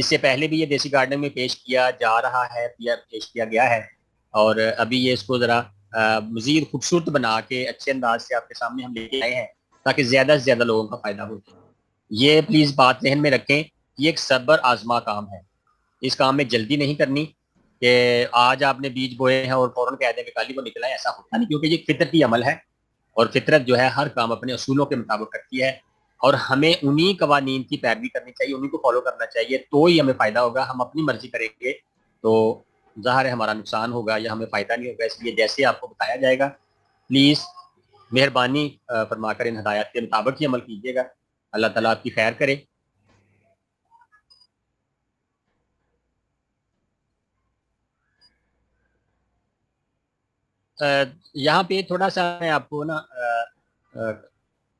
اس سے پہلے بھی یہ دیسی گارڈننگ میں پیش کیا جا رہا ہے یا پیش کیا گیا ہے، اور ابھی یہ اس کو ذرا مزید خوبصورت بنا کے اچھے انداز سے آپ کے سامنے ہم لے کے آئے ہیں تاکہ زیادہ سے زیادہ لوگوں کا فائدہ ہو۔ یہ پلیز بات ذہن میں رکھیں، یہ ایک صبر آزما کام ہے، اس کام میں جلدی نہیں کرنی کہ آج آپ نے بیج بوئے ہیں اور فوراً کہہ دیں کہ کل ہی وہ نکلا ہے، ایسا ہوتا نہیں، کیونکہ یہ فطرتی عمل ہے، اور فطرت جو ہے ہر کام اپنے اصولوں کے مطابق کرتی ہے، اور ہمیں انہی قوانین کی پیروی کرنی چاہیے، انہی کو فالو کرنا چاہیے، تو ہی ہمیں فائدہ ہوگا۔ ہم اپنی مرضی کریں گے تو ظاہر ہے ہمارا نقصان ہوگا یا ہمیں فائدہ نہیں ہوگا۔ اس لیے جیسے آپ کو بتایا جائے گا پلیز مہربانی فرما کر ان ہدایات کے مطابق ہی عمل کیجیے گا۔ اللہ تعالیٰ آپ کی خیر کرے۔ یہاں پہ تھوڑا سا میں آپ کو نا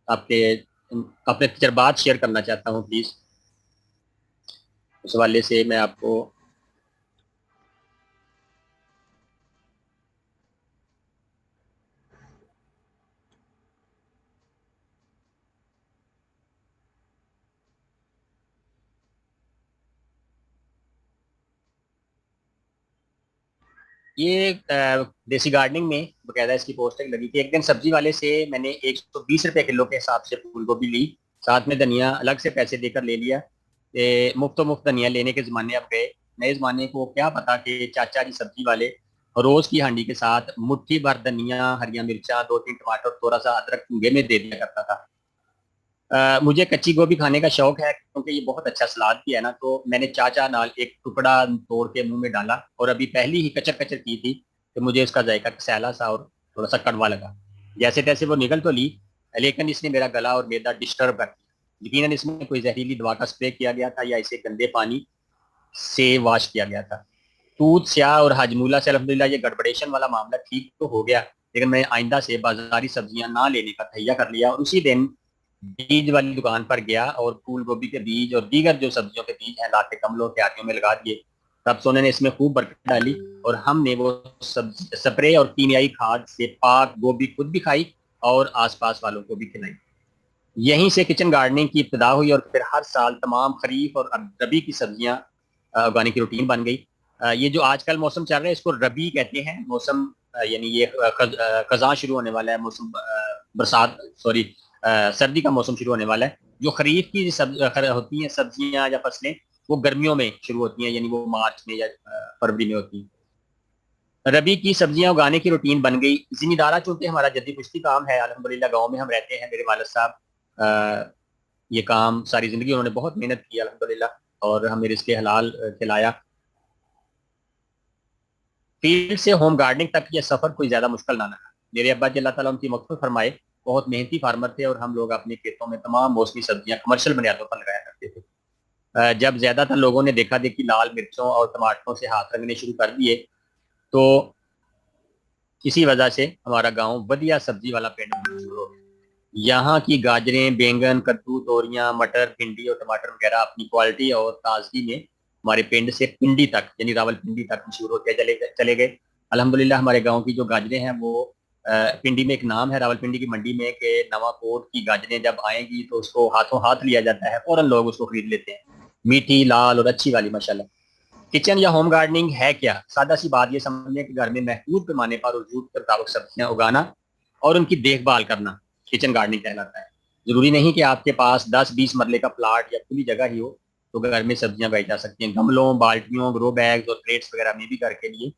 آپ کے اپنے تجربات شیئر کرنا چاہتا ہوں پلیز، اس حوالے سے میں آپ کو یہ دیسی گارڈننگ میں باقاعدہ اس کی پوسٹنگ لگی تھی۔ ایک دن سبزی والے سے میں نے 120 روپے کلو کے حساب سے پھول گوبھی لی، ساتھ میں دھنیا الگ سے پیسے دے کر لے لیا کہ مفت و مفت دھنیا لینے کے زمانے اب گئے۔ نئے زمانے کو کیا پتا کہ چاچا جی سبزی والے روز کی ہانڈی کے ساتھ مٹھی بھر دھنیا، ہریا مرچا، 2-3 ٹماٹر، تھوڑا سا ادرک چونگے میں دے دیا کرتا تھا۔ مجھے کچی گوبھی کھانے کا شوق ہے کیونکہ یہ بہت اچھا سلاد بھی ہے نا، تو میں نے چاچا نال ایک ٹکڑا توڑ کے منہ میں ڈالا، اور ابھی پہلی ہی کچر کچر کی تھی کہ مجھے اس کا ذائقہ سیلا سا اور تھوڑا سا کڑوا لگا۔ جیسے تیسے وہ نگل تو لی، لیکن اس نے میرا گلا اور میدا ڈسٹرب کر دیا۔ یقیناً اس میں کوئی زہریلی دوا کا اسپرے کیا گیا تھا یا اسے گندے پانی سے واش کیا گیا تھا۔ توت سیاہ اور ہاجمولہ سے الحمدللہ یہ گڑبڑیشن والا معاملہ ٹھیک تو ہو گیا، لیکن میں آئندہ سے بازاری سبزیاں نہ لینے کا تہیہ کر لیا، اور اسی دن بیج والی دکان پر گیا اور پھول گوبھی کے بیج اور دیگر جو سبزیوں کے بیج ہیں لا کے گملوں کیاریوں میں لگا دیے۔ تب سونے نے اس میں خوب برکت ڈالی، اور ہم نے وہ سپرے اور کیمیائی کھاد سے پاک گوبھی خود بھی کھائی اور آس پاس والوں کو بھی کھلائی۔ یہیں سے کچن گارڈننگ کی ابتدا ہوئی، اور پھر ہر سال تمام خریف اور ربی کی سبزیاں اگانے کی روٹین بن گئی۔ یہ جو آج کل موسم چل رہا ہے اس کو ربی کہتے ہیں، موسم یعنی یہ خزاں شروع ہونے والا ہے، موسم برسات سوری سردی کا موسم شروع ہونے والا ہے۔ جو خریف کی ہوتی ہیں سبزیاں یا فصلیں وہ گرمیوں میں شروع ہوتی ہیں، یعنی وہ مارچ میں یا فروری میں ہوتی ہیں۔ ربی کی سبزیاں اگانے کی روٹین بن گئی۔ ذمہ دارہ چونکہ ہمارا جدی پشتی کام ہے، الحمدللہ گاؤں میں ہم رہتے ہیں، میرے والد صاحب یہ کام ساری زندگی انہوں نے بہت محنت کی الحمدللہ، اور ہمیں رزق حلال کھلایا۔ فیلڈ سے ہوم گارڈننگ تک یہ سفر کوئی زیادہ مشکل نہ لگا۔ میرے ابا جی اللہ تعالیٰ ان کی مغفرت فرمائے بہت محنتی فارمر تھے، اور ہم لوگ اپنے کھیتوں میں تمام موسمی سبزیاں کمرشل بنیادوں پر لگایا کرتے تھے۔ جب زیادہ تر لوگوں نے دیکھا دیکھی لال مرچوں اور ٹماٹروں سے ہاتھ رنگنے شروع کر دیے تو اسی وجہ سے ہمارا گاؤں ودیا سبزی والا پنڈ شروع ہو گیا۔ یہاں کی گاجریں، بینگن، کدو، توریاں، مٹر، بھنڈی اور ٹماٹر وغیرہ اپنی کوالٹی اور تازگی میں ہمارے پنڈ سے پنڈی تک یعنی راول پنڈی تک مشہور ہوتے چلے گئے۔ الحمدللہ ہمارے گاؤں کی جو گاجریں ہیں وہ پنڈی میں ایک نام ہے راول پنڈی کی منڈی میں کہ نواں کوٹ کی گاجریں جب آئیں گی تو اس کو ہاتھوں ہاتھ لیا جاتا ہے، فوراً لوگ اس کو خرید لیتے ہیں، میٹھی، لال اور اچھی والی ماشاءاللہ۔ کچن یا ہوم گارڈننگ ہے کیا؟ سادہ سی بات یہ سمجھیں کہ گھر میں محدود پیمانے پر اور ضرورت کے مطابق سبزیاں اگانا اور ان کی دیکھ بھال کرنا کچن گارڈننگ کہلاتا ہے۔ ضروری نہیں کہ آپ کے پاس 10-20 مرلے کا پلاٹ یا کھلی جگہ ہی ہو تو گھر میں سبزیاں اگائی جا سکتی ہیں۔ گملوں، بالٹیوں، گرو بیگز اور پلیٹس وغیرہ میں بھی گھر کے لیے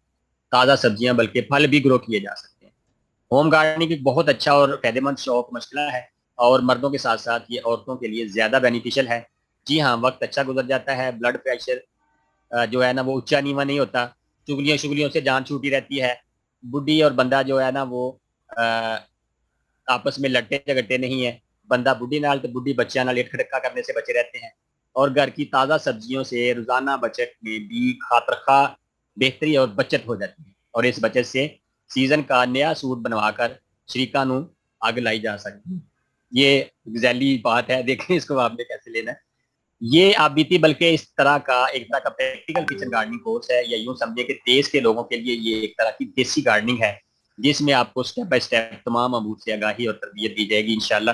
تازہ سبزیاں بلکہ پھل بھی گرو کیے جا سکتے ہیں۔ ہوم گارڈننگ ایک بہت اچھا اور فائدہ مند شوق مشغلہ ہے، اور مردوں کے ساتھ ساتھ یہ عورتوں کے لیے زیادہ بینیفیشل ہے۔ جی ہاں، وقت اچھا گزر جاتا ہے، بلڈ پریشر جو ہے نا وہ اونچا نیواں نہیں ہوتا، چگلیوں شگلیوں سے جان چھوٹی رہتی ہے، بڈھی اور بندہ جو ہے نا وہ آپس میں لڑتے جھگڑتے نہیں ہیں، بندہ بڈھی نال تو بڈھی بچیاں نال ایک کھڑکا کرنے سے بچے رہتے ہیں، اور گھر کی تازہ سبزیوں سے روزانہ بچت میں بھی خاطرخواہ بہتری اور بچت ہو جاتی ہے، اور اس بچت سے سیزن کا نیا سوٹ بنوا کر شریکا نو آگ لائی جا سکتی ہے۔ یہ ذیلی بات ہے، دیکھیں اس کو آپ نے کیسے لینا ہے۔ یہ آپ بیتی بلکہ اس طرح کا ایک طرح کا پریکٹیکل کچن گارڈننگ کورس ہے، یا یوں سمجھے کہ دیس کے لوگوں کے لیے یہ ایک طرح کی دیسی گارڈننگ ہے جس میں آپ کو سٹیپ بائی سٹیپ تمام امور سے آگاہی اور تربیت دی جائے گی انشاءاللہ۔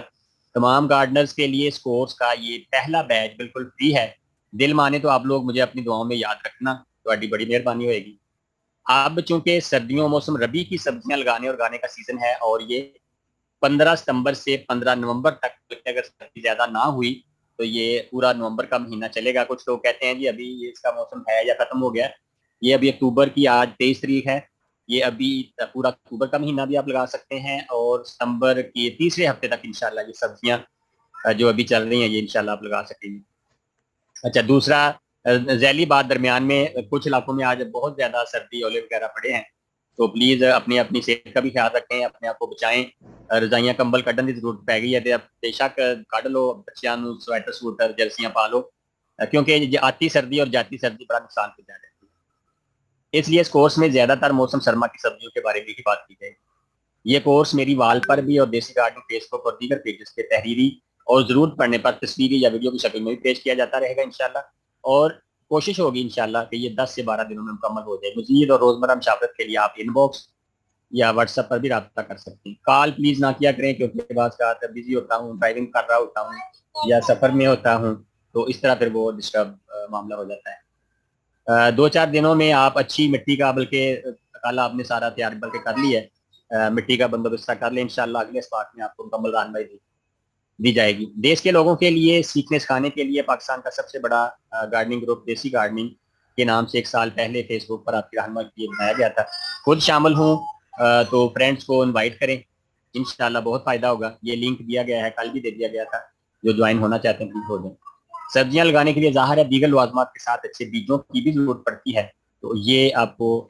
تمام گارڈنرز کے لیے اس کورس کا یہ پہلا بیچ بالکل فری ہے، دل مانے تو آپ لوگ مجھے اپنی دعاؤں میں یاد رکھنا، تو بڑی مہربانی ہوئے گی. اب چونکہ سردیوں موسم ربی کی سبزیاں لگانے اور اگانے کا سیزن ہے، اور یہ 15 ستمبر سے 15 نومبر تک، اگر سردی زیادہ نہ ہوئی تو یہ پورا نومبر کا مہینہ چلے گا. کچھ لوگ کہتے ہیں جی ابھی یہ اس کا موسم ہے یا ختم ہو گیا. یہ ابھی اکتوبر کی آج 23 تاریخ ہے. یہ ابھی پورا اکتوبر کا مہینہ بھی آپ لگا سکتے ہیں، اور ستمبر کے تیسرے ہفتے تک انشاءاللہ یہ سبزیاں جو ابھی چل رہی ہیں یہ انشاءاللہ آپ لگا سکیں گے. اچھا، دوسرا ذیلی بات درمیان میں کچھ علاقوں میں آج بہت زیادہ سردی اولے وغیرہ پڑے ہیں، تو پلیز اپنی صحت کا بھی خیال رکھیں، اپنے آپ کو بچائیں. رضائیاں کمبل کڈن کی ضرورت پی گئی ہے، بے شک کڈ لو بچیاں نو سویٹر سوٹر جرسیاں پا لو، کیونکہ آتی سردی اور جاتی سردی بڑا نقصان پہنچا دیتی ہے. اس لیے اس کورس میں زیادہ تر موسم سرما کی سبزیوں کے بارے میں ہی بات کی جائے. یہ کورس میری وال پر بھی اور دیسی گارڈنگ فیس بک اور دیگر پیجز کے تحریری اور ضرورت پڑنے پر تصویری یا ویڈیو کی شکل میں بھی پیش کیا جاتا رہے گا انشاءاللہ، اور کوشش ہوگی انشاءاللہ کہ یہ 10 سے 12 دنوں میں مکمل ہو جائے. مزید اور روزمرہ مشاورت کے لیے آپ ان باکس یا واٹس ایپ پر بھی رابطہ کر سکتے ہیں. کال پلیز نہ کیا کریں، کیونکہ بعض کا بزی ہوتا ہوں، ڈرائیونگ کر رہا ہوتا ہوں یا سفر میں ہوتا ہوں، تو اس طرح پھر وہ ڈسٹرب معاملہ ہو جاتا ہے. 2-4 دنوں میں آپ اچھی مٹی کا، بلکہ کل آپ نے سارا تیار بلکہ کر لی ہے، مٹی کا بندوبست کر لیں انشاءاللہ. اگلے اسپاٹ میں آپ کو مکمل رہنمائی دی جائے گی. دیش کے لوگوں کے لیے سیکھنے سکھانے کے لیے پاکستان کا سب سے بڑا گارڈننگ گروپ دیسی گارڈننگ کے نام سے 1 سال پہلے فیس بک پر آپ کی رہنمائی کے لیے بنایا گیا تھا. خود شامل ہوں تو فرینڈس کو انوائٹ کریں، انشاءاللہ بہت فائدہ ہوگا. یہ لنک دیا گیا ہے، کل بھی دے دیا گیا تھا. جو جوائن ہونا چاہتے ہیں پلیز ہو جائیں. سبزیاں لگانے کے لیے ظاہر ہے دیگر لوازمات کے ساتھ اچھے بیجوں کی بھی ضرورت پڑتی ہے، تو یہ آپ کو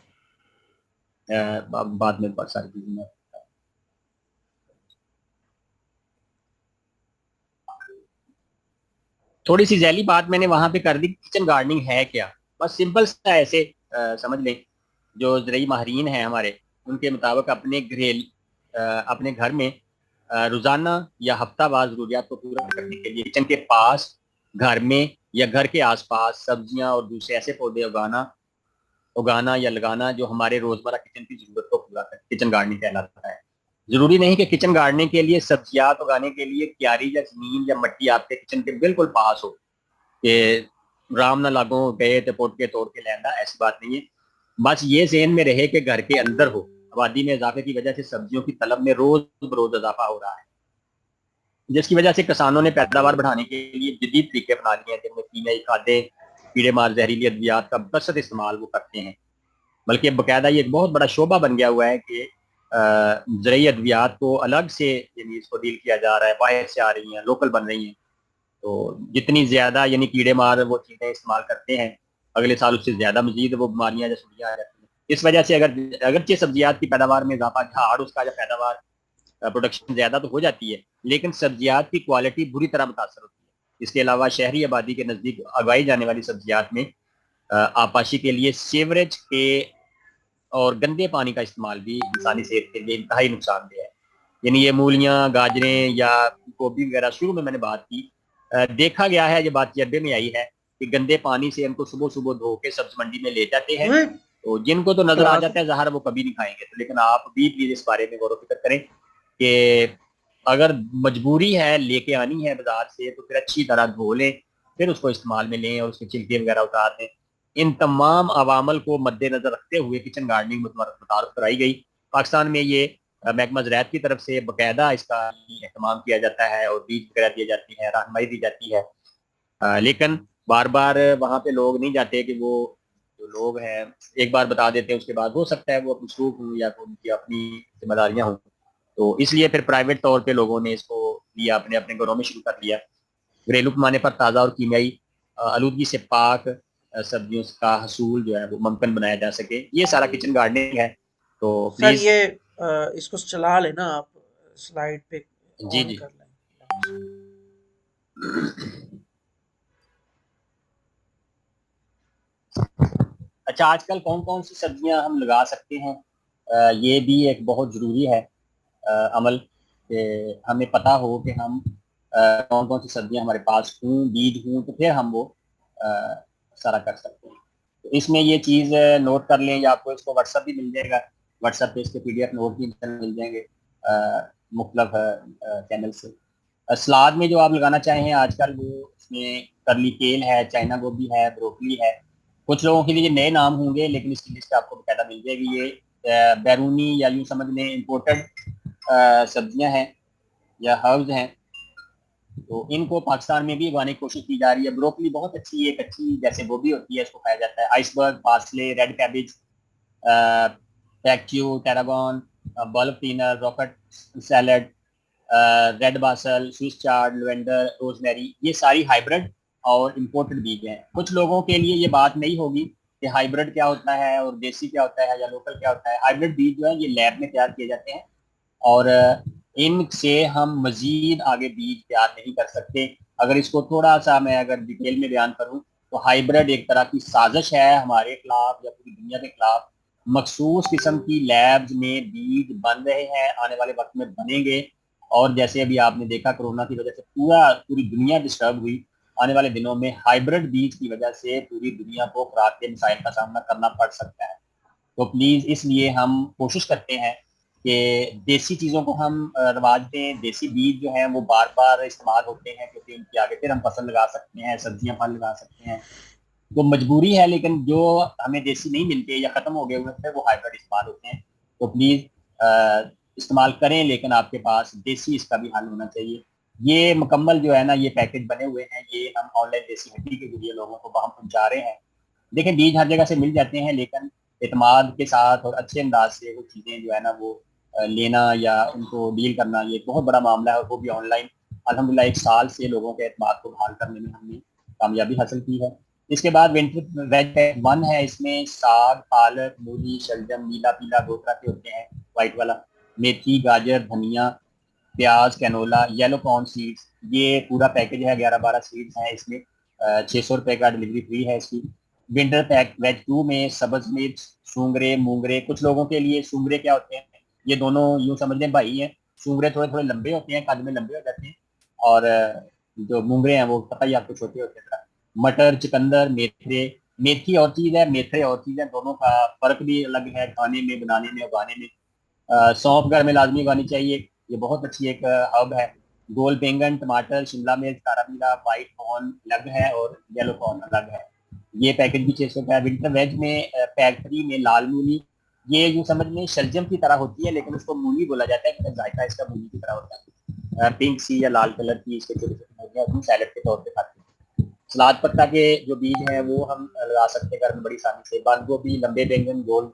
بعد میں بہت ساری چیزیں. تھوڑی سی ذیلی بات میں نے وہاں پہ کر دی. کچن گارڈننگ ہے کیا؟ بس سمپل سا ایسے سمجھ لیں، جو زرعی ماہرین ہیں ہمارے، ان کے مطابق اپنے گھر میں روزانہ یا ہفتہ وار ضروریات کو پورا کرنے کے لیے کچن کے پاس، گھر میں یا گھر کے آس پاس سبزیاں اور دوسرے ایسے پودے اگانا یا لگانا جو ہمارے روزمرہ کچن کی ضرورت کو پورا کرے، کچن گارڈننگ کہلاتا ہے. ضروری نہیں کہ کچن گارڈننگ کے لیے سبزیات اگانے کے لیے کیاری یا زمین یا مٹی آپ کے کچن کے بالکل پاس ہو کہ رام نہ لاگوں گئے تو پوٹ کے توڑ کے لیندا. ایسی بات نہیں ہے. بس یہ ذہن میں رہے کہ گھر کے اندر ہو. آبادی میں اضافے کی وجہ سے سبزیوں کی طلب میں روز بروز اضافہ ہو رہا ہے، جس کی وجہ سے کسانوں نے پیداوار بڑھانے کے لیے جدید طریقے اپنا لیے ہیں، جن میں کیمیائی کھادیں، کیڑے مار، زہریلی ادویات کا بکثرت استعمال وہ کرتے ہیں. بلکہ باقاعدہ یہ ایک بہت بڑا شعبہ بن گیا ہوا ہے کہ زرعی ادویات کو الگ سے، یعنی اس کو ڈیل کیا جا رہا ہے، باہر سے آ رہی ہیں، لوکل بن رہی ہیں. تو جتنی زیادہ یعنی کیڑے مار وہ چیزیں استعمال کرتے ہیں، اگلے سال اس سے زیادہ مزید وہ بیماریاں یا سوڑیاں آ جاتی ہیں. اس وجہ سے اگرچہ سبزیات کی پیداوار میں اضافہ، جھاڑ اس کا یا پیداوار پروڈکشن زیادہ تو ہو جاتی ہے، لیکن سبزیات کی کوالٹی بری طرح متاثر ہوتی ہے. اس کے علاوہ شہری آبادی کے نزدیک اگائی جانے والی سبزیات میں آبپاشی کے لیے سیوریج کے اور گندے پانی کا استعمال بھی انسانی صحت کے لیے انتہائی نقصان دہ ہے. یعنی یہ مولیاں، گاجریں یا گوبھی وغیرہ، شروع میں نے بات کی، دیکھا گیا ہے، یہ بات تجربے میں آئی ہے کہ گندے پانی سے ان کو صبح صبح دھو کے سبز منڈی میں لے جاتے ہیں. تو جن کو تو نظر آ جاتا ہے ظاہر وہ کبھی نہیں کھائیں گے. تو لیکن آپ بھی پلیز اس بارے میں غور و فکر کریں کہ اگر مجبوری ہے لے کے آنی ہے بازار سے، تو پھر اچھی طرح دھو لیں، پھر اس کو استعمال میں لیں اور اس کے چھلکے وغیرہ اتار دیں. ان تمام عوامل کو مد نظر رکھتے ہوئے کچن گارڈننگ متعارف کرائی گئی. پاکستان میں یہ محکمہ زراعت کی طرف سے باقاعدہ اس کا اہتمام کیا جاتا ہے اور بیج وغیرہ دیے جاتی ہے، رہنمائی دی جاتی ہے. لیکن بار بار وہاں پہ لوگ نہیں جاتے کہ وہ جو لوگ ہیں ایک بار بتا دیتے ہیں، اس کے بعد ہو سکتا ہے وہ مصروف ہوں یا ان کی اپنی ذمہ داریاں ہوں. تو اس لیے پھر پرائیویٹ طور پہ لوگوں نے اس کو لیا، اپنے گھروں میں شروع کر دیا. گھریلو پیمانے پر تازہ اور کیمیائی آلودگی سے پاک سبزیوں کا حصول جو ہے وہ ممکن بنایا جا سکے. یہ سارا کچن گارڈننگ ہے. تو سر پلیز. یہ اس کو چلا لینا، آپ سلائیڈ پہ جی آن جی. کر لیں. اچھا، آج کل کون کون سی سبزیاں ہم لگا سکتے ہیں؟ یہ بھی ایک بہت ضروری ہے عمل کہ ہمیں پتہ ہو کہ ہم کون کون سی سبزیاں ہمارے پاس ہوں، بیج ہوں، تو پھر ہم وہ سارا کر سکتے ہیں. تو اس میں یہ چیز نوٹ کر لیں، یا آپ کو اس کو واٹس ایپ بھی مل جائے گا، واٹس ایپ پہ اس کے PDF نوٹ بھی مل جائیں گے مختلف چینل سے. سلاد میں جو آپ لگانا چاہیں آج کل وہ اس میں کرلی کیل ہے, چائنا گوبھی ہے, بروکلی ہے. کچھ لوگوں کے لیے نئے نام ہوں گے لیکن اس کی لسٹ آپ کو باقاعدہ مل جائے گی. یہ بیرونی یا یوں سمجھ لیں امپورٹڈ سبزیاں ہیں یا ہربز ہیں, تو ان کو پاکستان میں بھی اگانے کی کوشش کی جا رہی ہے. بروکلی بہت اچھی ہے, ایک اچھی جیسے گوبھی ہوتی ہے, اس کو کھایا جاتا ہے. Iceberg, parsley, red cabbage, پیکچیو, ٹیراگون, بلب ٹینر, rocket salad, red basil, Swiss chard, lavender, rosemary, یہ ساری ہائیبرڈ اور امپورٹڈ بیج ہیں. کچھ لوگوں کے لیے یہ بات نہیں ہوگی کہ ہائیبرڈ کیا ہوتا ہے اور دیسی کیا ہوتا ہے یا لوکل کیا ہوتا ہے. ہائیبرڈ بیج جو ہے یہ لیب میں تیار کیے جاتے ہیں اور ان سے ہم مزید آگے بیج تیار نہیں کر سکتے. اگر اس کو تھوڑا سا میں اگر ڈیٹیل میں بیان کروں تو ہائیبرڈ ایک طرح کی سازش ہے ہمارے خلاف یا پوری دنیا کے خلاف. مخصوص قسم کی لیبز میں بیج بن رہے ہیں, آنے والے وقت میں بنیں گے, اور جیسے ابھی آپ نے دیکھا کرونا کی وجہ سے پوری دنیا ڈسٹرب ہوئی, آنے والے دنوں میں ہائیبرڈ بیج کی وجہ سے پوری دنیا کو خوراک کے مسائل کا سامنا کرنا پڑ سکتا ہے. تو پلیز اس لیے ہم کوشش کرتے ہیں کہ دیسی چیزوں کو ہم رواج دیں. دیسی بیج جو ہیں وہ بار بار استعمال ہوتے ہیں کیونکہ ان کے آگے پھر ہم فصل لگا سکتے ہیں, سبزیاں پھل لگا سکتے ہیں. وہ مجبوری ہے, لیکن جو ہمیں دیسی نہیں ملتے یا ختم ہو گئے ہوئے تھے وہ ہائیبرڈ استعمال ہوتے ہیں. تو پلیز استعمال کریں, لیکن آپ کے پاس دیسی اس کا بھی حل ہونا چاہیے. یہ مکمل جو ہے نا یہ پیکج بنے ہوئے ہیں, یہ ہم آن لائن دیسی ہٹی کے ذریعے لوگوں کو وہاں پہنچا رہے ہیں. دیکھیں بیج ہر جگہ سے مل جاتے ہیں, لیکن اعتماد کے ساتھ اور اچھے انداز سے وہ چیزیں جو ہے نا وہ لینا یا ان کو ڈیل کرنا یہ بہت بڑا معاملہ ہے, اور وہ بھی آن لائن. الحمدللہ 1 سال سے لوگوں کے اعتماد کو بحال کرنے میں ہم نے کامیابی حاصل کی ہے. اس کے بعد ونٹر ویج 1 ہے, اس میں ساگ, پالک, مولی, شلجم, نیلا پیلا 2 طرح کے ہوتے ہیں, وائٹ والا, میتھی, گاجر, دھنیا, پیاز, کینولا, یلو کارن سیڈز. یہ پورا پیکج ہے, 11-12 سیڈز ہیں اس میں. 600 روپے کا ڈلیوری فری ہے اس کی. ونٹر پیک ویج 2 میں سبز مرچ, سونگرے, مونگرے. کچھ لوگوں کے لیے سونگرے کیا ہوتے ہیں, یہ دونوں یوں سمجھ لیں بھائی ہیں. سونگرے تھوڑے تھوڑے لمبے ہوتے ہیں, قد میں لمبے ہو جاتے ہیں, اور جو مونگرے ہیں وہ پتہ ہی آپ کو چھوٹے ہوتے ہیں. مٹر, چکندر, میتھے. میتھی اور چیز ہے, میتھے اور چیز ہے, دونوں کا فرق بھی الگ ہے کھانے میں, بنانے میں, اگانے میں. سونف گھر میں لازمی اگانی چاہیے, یہ بہت اچھی ایک ہرب ہے. گول بینگن, ٹماٹر, شملہ مرچ, تارا میرا, وائٹ کارن الگ ہے اور یلو کارن الگ ہے. یہ پیکج بھی 600 کا ہے. ونٹر ویج میں پیک 3 میں لال مولی, یہ یوں سمجھ لیں شلجم کی طرح ہوتی ہے لیکن اس کو مولی بولا جاتا ہے کیونکہ ذائقہ اس کا مولی کی طرح ہوتا ہے. پنک سی یا لال کلر کی اس کے چھوٹے چھوٹے مولیاں ہوتی ہیں, سیلڈ کے طور پہ کھاتے ہیں. سلاد پتا کے جو بیج ہیں وہ ہم لگا سکتے ہیں گھر میں بڑی آسانی سے. بند گوبھی, لمبے بینگن, گول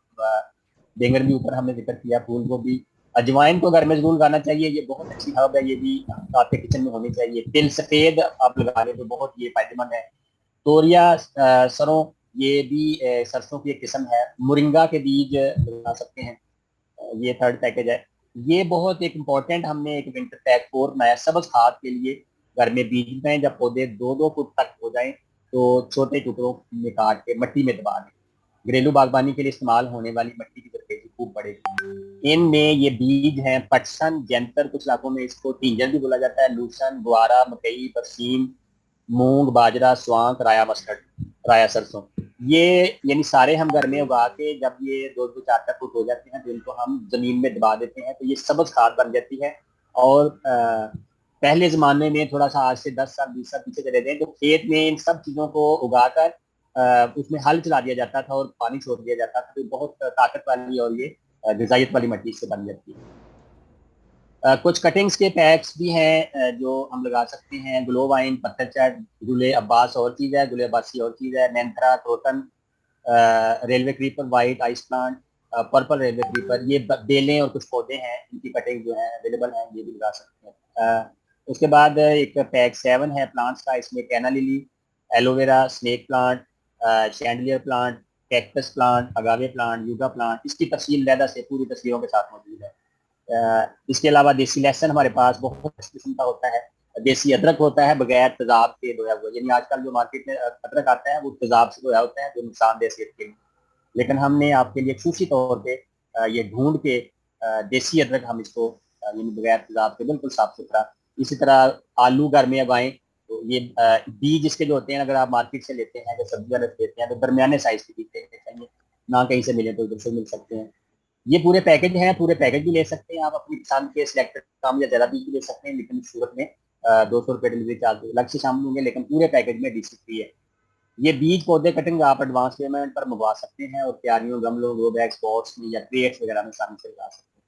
بینگن بھی اوپر ہم نے ذکر کیا, پھول گوبھی. اجوائن کو گھر میں ضرور لگانا چاہیے, یہ بہت اچھی ہرب ہے, یہ بھی آپ کے کچن میں ہونی چاہیے. تل سفید آپ لگا لیں تو بہت یہ فائدہ مند ہے. توریا, سروں, یہ بھی سرسوں کی ایک قسم ہے. مورنگا کے بیج لگا سکتے ہیں, یہ 3rd پیکج ہے. یہ بہت ایک امپورٹنٹ ہم نے ایک ونٹر پیک 4 بنایا سبز کھاد کے لیے. گھر میں بیج میں جب پودے 2-2 فٹ تک ہو جائیں تو چھوٹے ٹکڑوں میں کاٹ کے مٹی میں دبا دیں. گھریلو باغبانی کے لیے استعمال ہونے والی مٹی کی درپیشی خوب بڑھے گی. ان میں یہ بیج ہیں پٹسن, جینتر, کچھ علاقوں میں اس کو تینجن بھی بولا جاتا ہے, لوسن, گوارا, مکئی, برسیم, مونگ, باجرہ, سوانک, رایا مسٹرڈ, رایا سرسوں. یہ یعنی سارے ہم گھر میں اگا کے جب یہ 2-4 فٹ ہو جاتے ہیں تو ان کو ہم زمین میں دبا دیتے ہیں تو یہ سبز کھاد بن جاتی ہے. اور پہلے زمانے میں تھوڑا سا آج سے 10 سال 20 سال پیچھے چلے گئے تو کھیت میں ان سب چیزوں کو اگا کر اس میں ہل چلا دیا جاتا تھا اور پانی چھوڑ دیا جاتا تھا, تو بہت طاقت والی اور یہ غذائیت والی مٹی سے بن جاتی ہے. کچھ کٹنگز کے پیکس بھی ہیں جو ہم لگا سکتے ہیں. گلو وائن, پتھر چٹ, گلے عباس اور چیز ہے, گلے عباسی اور چیز ہے. مینتھرا, croton, railway creeper, white ice plant, purple railway creeper. یہ بیلیں اور کچھ پودے ہیں, ان کی کٹنگ جو ہیں اویلیبل ہیں, یہ بھی لگا سکتے ہیں. اس کے بعد ایک پیک 7 ہے پلانٹس کا, اس میں canna lily, aloe vera, snake plant, chandelier plant, cactus plant, agave plant, yucca plant. اس کی تفصیل علیحدہ سے پوری تصویروں کے ساتھ موجود ہے. اس کے علاوہ دیسی لہسن ہمارے پاس بہت قسم کا ہوتا ہے. دیسی ادرک ہوتا ہے بغیر تیزاب کے دھویا ہوا, یعنی آج کل جو مارکیٹ میں ادرک آتا ہے وہ تیزاب سے دھویا ہوتا ہے جو نقصان دہ صحت کے لیے, لیکن ہم نے آپ کے لیے خصوصی طور پہ یہ ڈھونڈ کے دیسی ادرک ہم اس کو یعنی بغیر تیزاب کے بالکل صاف ستھرا. اسی طرح آلو گھر میں اگائیں تو یہ بیج اس کے جو ہوتے ہیں اگر آپ مارکیٹ سے لیتے ہیں یا سبزی والے لیتے ہیں تو درمیانے سائز کے بیج لینے چاہیے, نہ کہیں سے ملے تو ادھر سے مل سکتے ہیں. یہ پورے پیکج ہیں, پورے پیکج بھی لے سکتے ہیں آپ اپنی پسند کے سلیکٹڈ کام یا زیادہ بیج بھی لے سکتے ہیں, لیکن اس صورت میں 200 روپے ڈلیوری چارج الگ سے شامل ہوں گے، لیکن پورے پیکج میں DC فری ہے۔ یہ بیج پودے کٹنگ آپ ایڈوانس پیمنٹ پر منگوا سکتے ہیں اور کیاریوں، گملوں، گرو بیگس، پوٹس میں یا کریٹس وغیرہ میں آسانی سے لگا سکتے ہیں۔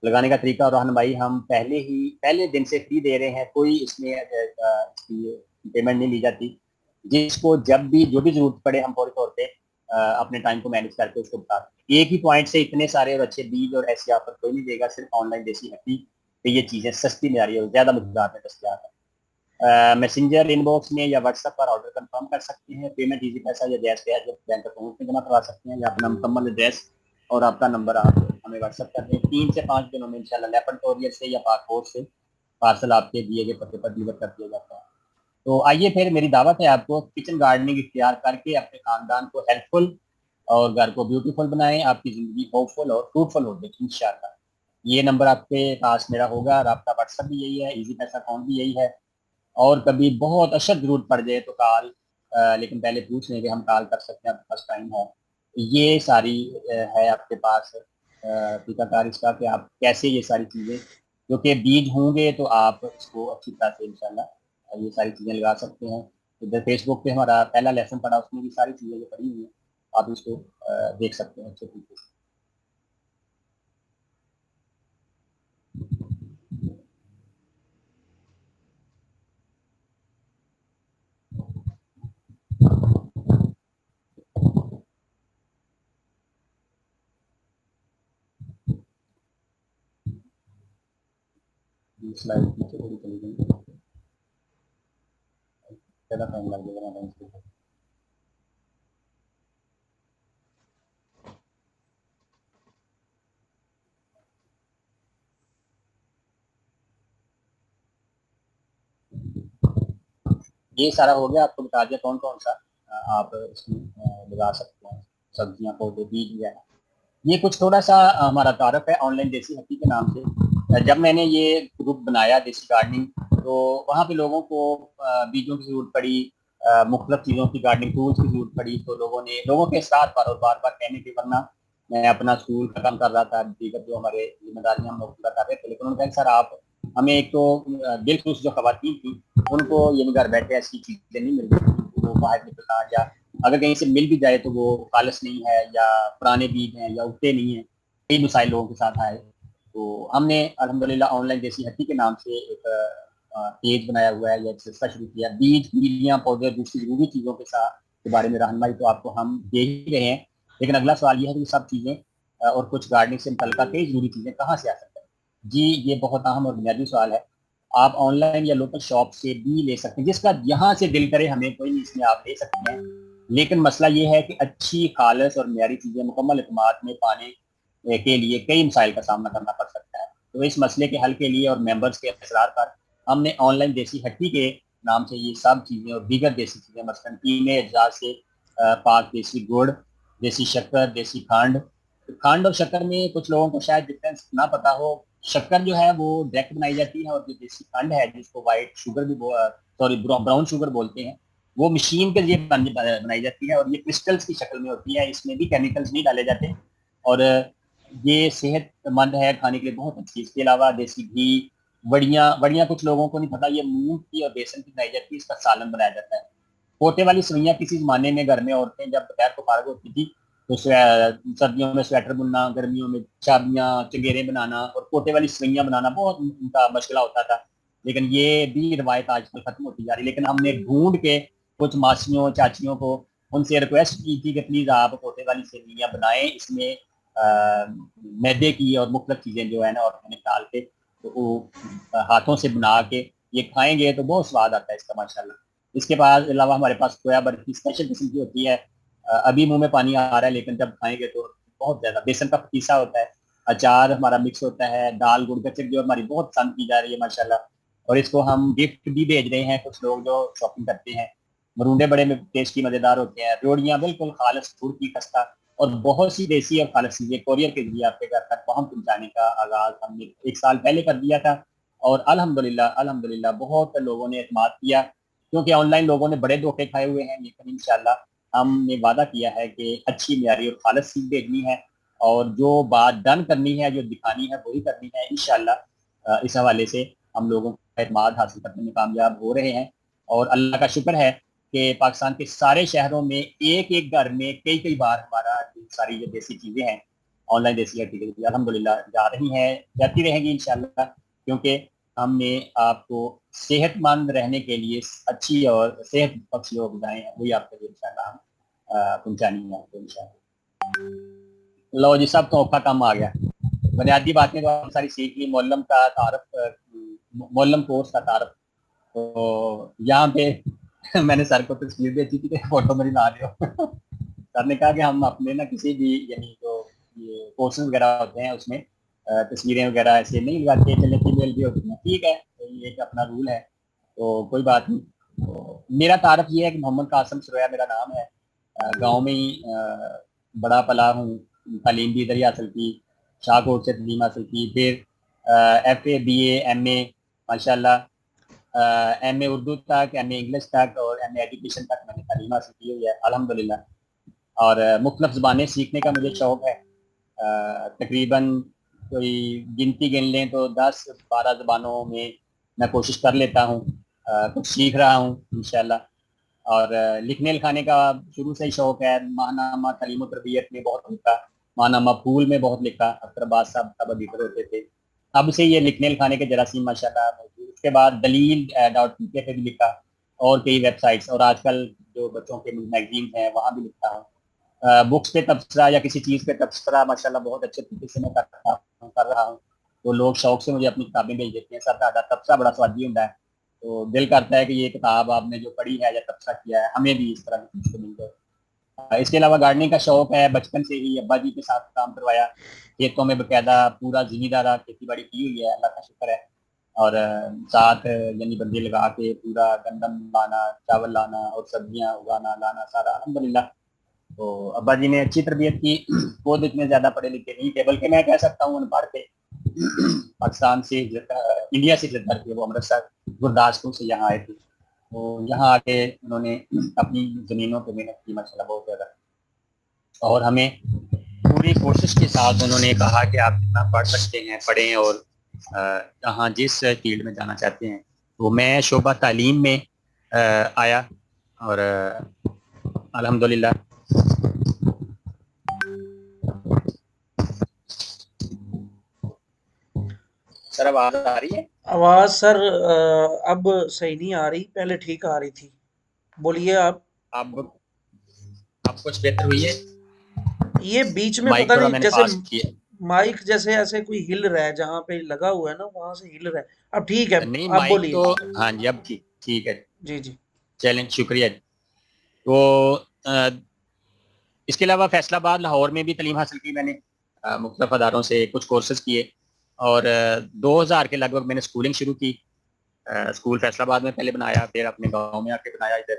لگانے کا طریقہ اور رہنمائی ہم پہلے دن سے فری دے رہے ہیں، کوئی اس میں اس کی پیمنٹ نہیں لی جاتی۔ جس کو جب بھی جو بھی ضرورت پڑے ہم فوری طور پہ اپنے ٹائم کو مینیج کر کے اس کو بتا دیں۔ ایک ہی پوائنٹ سے اتنے سارے اور اچھے بیج اور ایسی آفر کوئی نہیں دے گا، صرف آن لائن دیسی ہٹی پہ یہ چیزیں سستی معیاری اور زیادہ مقدار میں دستیاب ہیں۔ میسنجر ان باکس میں یا واٹس ایپ پر آرڈر کنفرم کر سکتے ہیں۔ پیمنٹ ایزی پیسہ یا جیز پہ بینک اکاؤنٹ میں جمع کروا سکتے ہیں، یا اپنا مکمل ایڈریس اور آپ کا نمبر آپ ہمیں واٹس ایپ کر دیں۔ 3 سے 5 دنوں میں انشاءاللہ لیپن کوریئر سے یا پاسپورٹ سے پارسل آپ کے دیے گئے پتے پر ڈلیور کر دیا جاتا ہے۔ تو آئیے پھر میری دعوت ہے آپ کو کچن گارڈننگ اختیار کر کے اپنے خاندان کو ہیلپ فل اور گھر کو بیوٹیفل بنائیں، آپ کی زندگی ہوپ فل اور فروٹفل ہوگی انشاءاللہ۔ یہ نمبر آپ کے پاس میرا ہوگا، رابطہ واٹس ایپ بھی یہی ہے، ایزی پیسہ اکاؤنٹ بھی یہی ہے، اور کبھی بہت اشد ضرورت پڑ جائے تو کال، لیکن پہلے پوچھ لیں کہ ہم کال کر سکتے ہیں، آپ کے پاس ٹائم ہے۔ یہ ساری ہے آپ کے پاس طریقہ کار اس کا کہ آپ کیسے یہ ساری چیزیں جو کہ بیج ہوں گے تو آپ اس کو اچھی طرح سے انشاءاللہ یہ ساری چیزیں لگا سکتے ہیں۔ ادھر فیس بک پہ ہمارا پہلا لیسن پڑا، اس میں بھی ساری چیزیں جو پڑھی ہوئی ہیں آپ اس کو دیکھ سکتے ہیں اچھے طریقے سے۔ سلائڈ پیچھے تھوڑی چلی گئی، زیادہ ٹائم لگ جائے گا اس کو۔ یہ سارا ہو گیا، آپ کو بتا دیا کون کون سا آپ اس میں لگا سکتے ہیں سبزیاں، پودے، بیج وغیرہ۔ یہ کچھ تھوڑا سا ہمارا تعارف ہے آن لائن دیسی ہٹی کے نام سے۔ جب میں نے یہ گروپ بنایا دیسی گارڈننگ، تو وہاں پہ لوگوں کو بیجوں کی ضرورت پڑی، مختلف چیزوں کی گارڈننگ ٹولس کی ضرورت پڑی، تو لوگوں کے ساتھ پر اور بار بار کہنے کے ورنہ میں اپنا اسکول کا کام کر رہا تھا، دیگر جو ہمارے ذمہ داریاں ہم لوگ پورا کر رہے تھے، لیکن انہوں نے کہا سر آپ ہمیں ایک تو بالخصوص جو خواتین تھیں ان کو یہ گھر بیٹھے ایسی چیزیں نہیں مل رہی، وہ باہر نکلنا، یا اگر کہیں سے مل بھی جائے تو وہ خالص نہیں ہے، یا پرانے بیج ہیں، یا اگتے نہیں ہیں، کئی مسائل لوگوں کے ساتھ آئے۔ تو ہم نے الحمدللہ آن لائن دیسی ہٹی کے نام سے ایک پیج بنایا ہوا ہے یا ایک سلسلہ شروع کیا۔ بیج، بیلیاں، پودے، دوسری ضروری چیزوں کے بارے میں رہنمائی تو آپ کو ہم دے ہی رہے ہیں، لیکن اگلا سوال یہ ہے کہ یہ سب چیزیں اور کچھ گارڈننگ سے متعلقہ کئی ضروری چیزیں کہاں سے آ سکتے ہیں؟ جی یہ بہت اہم اور بنیادی سوال ہے۔ آپ آن لائن یا لوکل شاپ سے بھی لے سکتے ہیں، جس کا یہاں سے دل کرے ہمیں کوئی نہیں، اس میں آپ لے سکتے ہیں، لیکن مسئلہ یہ ہے کہ اچھی، خالص اور معیاری چیزیں مکمل اعتماد میں پانے کے لیے کئی مسائل کا سامنا کرنا پڑ سکتا ہے۔ تو اس مسئلے کے حل کے لیے اور ممبرس کے اصرار پر ہم نے آن لائن دیسی ہٹی کے نام سے یہ سب چیزیں اور دیگر دیسی چیزیں، مثلاً 3 اجزاء سے پاک دیسی گڑ، دیسی شکر، دیسی کھانڈ اور شکر میں کچھ لوگوں کو شاید ڈفرینس نہ پتا ہو۔ شکر جو ہے وہ ڈائریکٹ بنائی جاتی ہے، اور جو دیسی کھنڈ ہے جس کو وائٹ شوگر بھی براؤن شوگر بولتے ہیں، وہ مشین کے ذریعے بنائی جاتی ہے، اور یہ کرسٹلز کی شکل میں ہوتی ہے، اس میں بھی کیمیکلز نہیں ڈالے جاتے، اور یہ صحت مند ہے، کھانے کے لیے بہت اچھی۔ اس کے علاوہ دیسی گھی، وڑیاں کچھ لوگوں کو نہیں پتا، یہ مونگ کی اور بیسن کی بنائی جاتی ہے، اس کا سالن بنایا جاتا ہے۔ پوٹے والی سوئیاں کسی زمانے میں گھر میں عورتیں جب دوپہر کو فارغ ہوتی تھی تو سردیوں میں سویٹر بننا، گرمیوں میں چابیاں، چنگیریں بنانا اور پوٹے والی سوئیاں بنانا بہت ان کا مشغلہ ہوتا تھا، لیکن یہ بھی روایت آج کل ختم ہوتی جا رہی۔ لیکن ہم نے ڈھونڈ کے کچھ ماسیوں، چاچیوں کو ان سے ریکویسٹ کی تھی کہ پلیز آپ پوٹے والی سوئیاں بنائیں، اس میں میدے کی اور مختلف چیزیں جو ہے نا آرگینک ڈال کے، تو وہ ہاتھوں سے بنا کے یہ کھائیں گے تو بہت سواد آتا ہے اس کا ماشاءاللہ۔ اس کے بعد علاوہ ہمارے پاس کھویا برفی اسپیشل قسم کی ہوتی ہے، ابھی منہ میں پانی آ رہا ہے، لیکن جب کھائیں گے تو بہت زیادہ۔ بیسن کا پتیسا ہوتا ہے، اچار ہمارا مکس ہوتا ہے، دال گڑ گچک جو ہماری بہت پسند کی جا رہی ہے ماشاءاللہ، اور اس کو ہم گفٹ بھی بھیج رہے ہیں کچھ لوگ جو شاپنگ کرتے ہیں۔ مرونڈے بڑے میں ٹیسٹی مزیدار ہوتے ہیں، روڑیاں بالکل خالص گڑ کی خستہ، اور بہت سی دیسی اور خالص چیزیں کوریئر کے ذریعے آپ کے گھر تک پہنچانے کا آغاز ہم نے 1 سال پہلے کر دیا تھا، اور الحمدللہ بہت لوگوں نے اعتماد کیا، کیونکہ آن لائن لوگوں نے بڑے دھوکے کھائے ہوئے ہیں، لیکن انشاءاللہ ہم نے وعدہ کیا ہے کہ اچھی معیاری اور خالص چیز بھیجنی ہے، اور جو بات ڈن کرنی ہے، جو دکھانی ہے وہی کرنی ہے انشاءاللہ۔ اس حوالے سے ہم لوگوں اعتماد حاصل کرنے میں کامیاب ہو رہے ہیں، اور اللہ کا شکر ہے کہ پاکستان کے سارے شہروں میں ایک ایک گھر میں کئی کئی بار ہمارا ساری جو دیسی چیزیں ہیں آن لائن دیسی ایکٹیویٹی الحمدللہ جا رہی ہیں، جاتی رہیں گی انشاءاللہ، کیونکہ ہم نے آپ کو صحت مند رہنے کے لیے اچھی اور صحت بخش جو غذائیں ہیں وہی آپ کے لیے انشاءاللہ ہم پہنچانی ہے آپ کو انشاءاللہ۔ لو جی سب تو اوکھا کام آ گیا، بنیادی باتیں تو ہم ساری سیکھ لی، معلم کا تعارف، معلم کورس کا تعارف، تو یہاں پہ میں نے سر کو تصویر بھیجی تھی کہ فوٹو میری لا رہے ہو سر نے کہا کہ ہم اپنے نا کسی بھی یعنی جو یہ کورسز وغیرہ ہوتے ہیں اس میں تصویریں وغیرہ ایسے نہیں لگاتے، چلے فیمیل بھی ہوتی ہیں، ٹھیک ہے یہ ایک اپنا رول ہے تو کوئی بات نہیں۔ تو میرا تعارف یہ ہے کہ محمد قاسم سرویا میرا نام ہے، گاؤں میں ہی بڑا پلا ہوں، تعلیم بھی ادھر ہی حاصل کی، شاہ کوٹ سے تعلیم حاصل کی، پھر F A B A M A ماشاء اللہ، ایم اے اردو تک، ایم اے انگلش تک اور ایم اے ایجوکیشن تک میں نے تعلیم حاصل کی ہوئی ہے الحمدللہ، اور مختلف زبانیں سیکھنے کا مجھے شوق ہے، تقریباً کوئی گنتی گن لیں تو 10-12 زبانوں میں کوشش کر لیتا ہوں، کچھ سیکھ رہا ہوں انشاءاللہ، اور لکھنے لکھانے کا شروع سے ہی شوق ہے، ماہنامہ تعلیم و تربیت میں بہت لکھا، ماہنامہ پھول میں بہت لکھا، اختر عباس صاحب تب ایڈیٹر ہوتے تھے، اب سے یہ لکھنے لکھانے کے جراثیم ماشاء اللہ موجود، اس کے بعد دلیل ڈاٹ پی کے پہ بھی لکھا، اور کئی ویب سائٹس، اور آج کل جو بچوں کے میگزین ہیں وہاں بھی لکھتا ہوں، بکس پہ تبصرہ یا کسی چیز پہ تبصرہ ماشاءاللہ بہت اچھے طریقے سے میں کر رہا ہوں، تو لوگ شوق سے مجھے اپنی کتابیں بھیج دیتے ہیں، سر کا تبصرہ بڑا سوادی ہوتا ہے، تو دل کرتا ہے کہ یہ کتاب آپ نے جو پڑھی ہے یا تبصرہ کیا ہے ہمیں بھی اس طرح کی چیز کو مل جائے۔ اس کے علاوہ گارڈننگ کا شوق ہے، بچپن سے ہی ابا جی کے ساتھ کام کروایا، کھیتوں میں باقاعدہ پورا زمیندارہ کھیتی باڑی کی ہوئی ہے اللہ کا شکر ہے، اور ساتھ یعنی بندے لگا کے پورا گندم لانا، چاول لانا اور سبزیاں اگانا لانا سارا الحمدللہ، تو ابا جی نے اچھی تربیت کی، خود اتنے زیادہ پڑھے لکھے نہیں تھے، بلکہ میں کہہ سکتا ہوں ان پڑھ کے پاکستان سے انڈیا سے ہجرت کر کے وہ امرتسر گرداسپور سے یہاں آئے تھے، تو یہاں آ کے انہوں نے اپنی زمینوں پہ محنت کی ماشاءاللہ بہت زیادہ، اور ہمیں پوری کوشش کے ساتھ انہوں نے کہا کہ آپ جتنا پڑھ سکتے ہیں پڑھیں، اور جہاں جس فیلڈ میں جانا چاہتے ہیں، تو میں شعبہ تعلیم میں آیا، اور الحمدللہ سر آواز آ رہی ہے؟ آواز سر اب صحیح نہیں آ رہی، پہلے ٹھیک آ رہی تھی، بولیے آپ۔ اب کچھ بہتر ہوئی ہے؟ یہ بیچ میں مائک پتہ تھوڑا نہیں میں نے جیسے پاس کیا، مائک جیسے ایسے کوئی ہل رہا ہے، جہاں پہ لگا ہوا ہے نا وہاں سے ہل رہا ہے، اب ٹھیک ہے، نہیں آپ مائک بولیے۔ تو ہاں جی اب ٹھیک ہے، جی جی چیلنج شکریہ۔ تو اس کے علاوہ فیصلہ آباد لاہور میں بھی تعلیم حاصل کی میں نے، مختلف اداروں سے کچھ کورسز کیے، اور 2000 کے لگ بھگ میں نے اسکولنگ شروع کی، اسکول فیصلہ آباد میں پہلے بنایا، پھر اپنے گاؤں میں آ کے بنایا ادھر،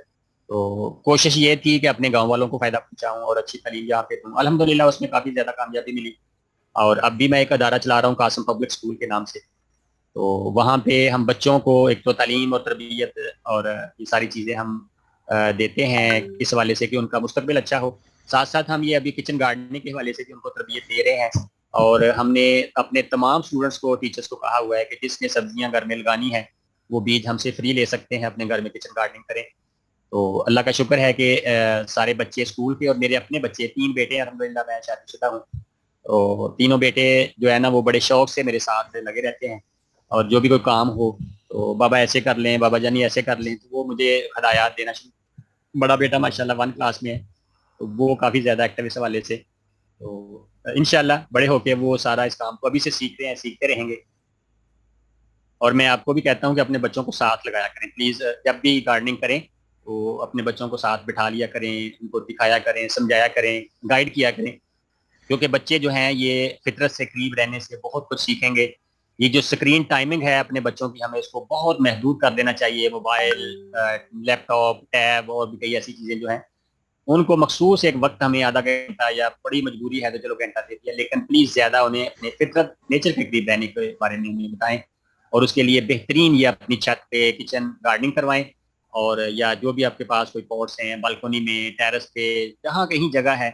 تو کوشش یہ تھی کہ اپنے گاؤں والوں کو فائدہ پہنچاؤں اور اچھی تعلیم یہاں پہ دوں، الحمدللہ اس میں کافی زیادہ کامیابی ملی، اور اب بھی میں ایک ادارہ چلا رہا ہوں قاسم پبلک اسکول کے نام سے، تو وہاں پہ ہم بچوں کو ایک تو تعلیم اور تربیت اور یہ ساری چیزیں ہم دیتے ہیں اس حوالے سے کہ ان کا مستقبل اچھا ہو، ساتھ ساتھ ہم یہ ابھی کچن گارڈننگ کے حوالے سے بھی ان کو تربیت دے رہے ہیں، اور ہم نے اپنے تمام اسٹوڈنٹس کو ٹیچرس کو کہا ہوا ہے کہ جس نے سبزیاں گھر میں لگانی ہیں وہ بیج ہم سے فری لے سکتے ہیں، اپنے گھر میں کچن گارڈننگ کریں، تو اللہ کا شکر ہے کہ سارے بچے اسکول کے اور میرے اپنے بچے 3 بیٹے ہیں الحمدللہ، میں شادی شدہ ہوں، تو تینوں بیٹے جو ہے نا وہ بڑے شوق سے میرے ساتھ لگے رہتے ہیں، اور جو بھی کوئی کام ہو تو بابا ایسے کر لیں، بابا جانی ایسے کر لیں، تو وہ مجھے ہدایات دینا شروع، بڑا بیٹا ماشاءاللہ 1 کلاس میں ہے، تو وہ کافی زیادہ ایکٹیو اس حوالے سے، تو انشاءاللہ بڑے ہو کے وہ سارا اس کام کو ابھی سے سیکھ رہے ہیں، سیکھتے رہیں گے، اور میں آپ کو بھی کہتا ہوں کہ اپنے بچوں کو ساتھ لگایا کریں پلیز، جب بھی گارڈننگ کریں تو اپنے بچوں کو ساتھ بٹھا لیا کریں، ان کو دکھایا کریں، سمجھایا کریں، گائیڈ کیا کریں، کیونکہ بچے جو ہیں یہ فطرت سے قریب رہنے سے بہت کچھ سیکھیں گے، یہ جو سکرین ٹائمنگ ہے اپنے بچوں کی ہمیں اس کو بہت محدود کر دینا چاہیے، موبائل، لیپ ٹاپ، ٹیب اور بھی کئی ایسی چیزیں جو ہیں ان کو مخصوص ایک وقت ہمیں آدھا گھنٹہ یا بڑی مجبوری ہے تو چلو گھنٹہ دے دیا، لیکن پلیز زیادہ انہیں اپنے فطرت نیچر کے قریب رہنے کے بارے میں انہیں بتائیں، اور اس کے لیے بہترین یہ اپنی چھت پہ کچن گارڈننگ کروائیں، اور یا جو بھی آپ کے پاس کوئی پوٹس ہیں بالکنی میں، ٹیرس پہ، جہاں کہیں جگہ ہے۔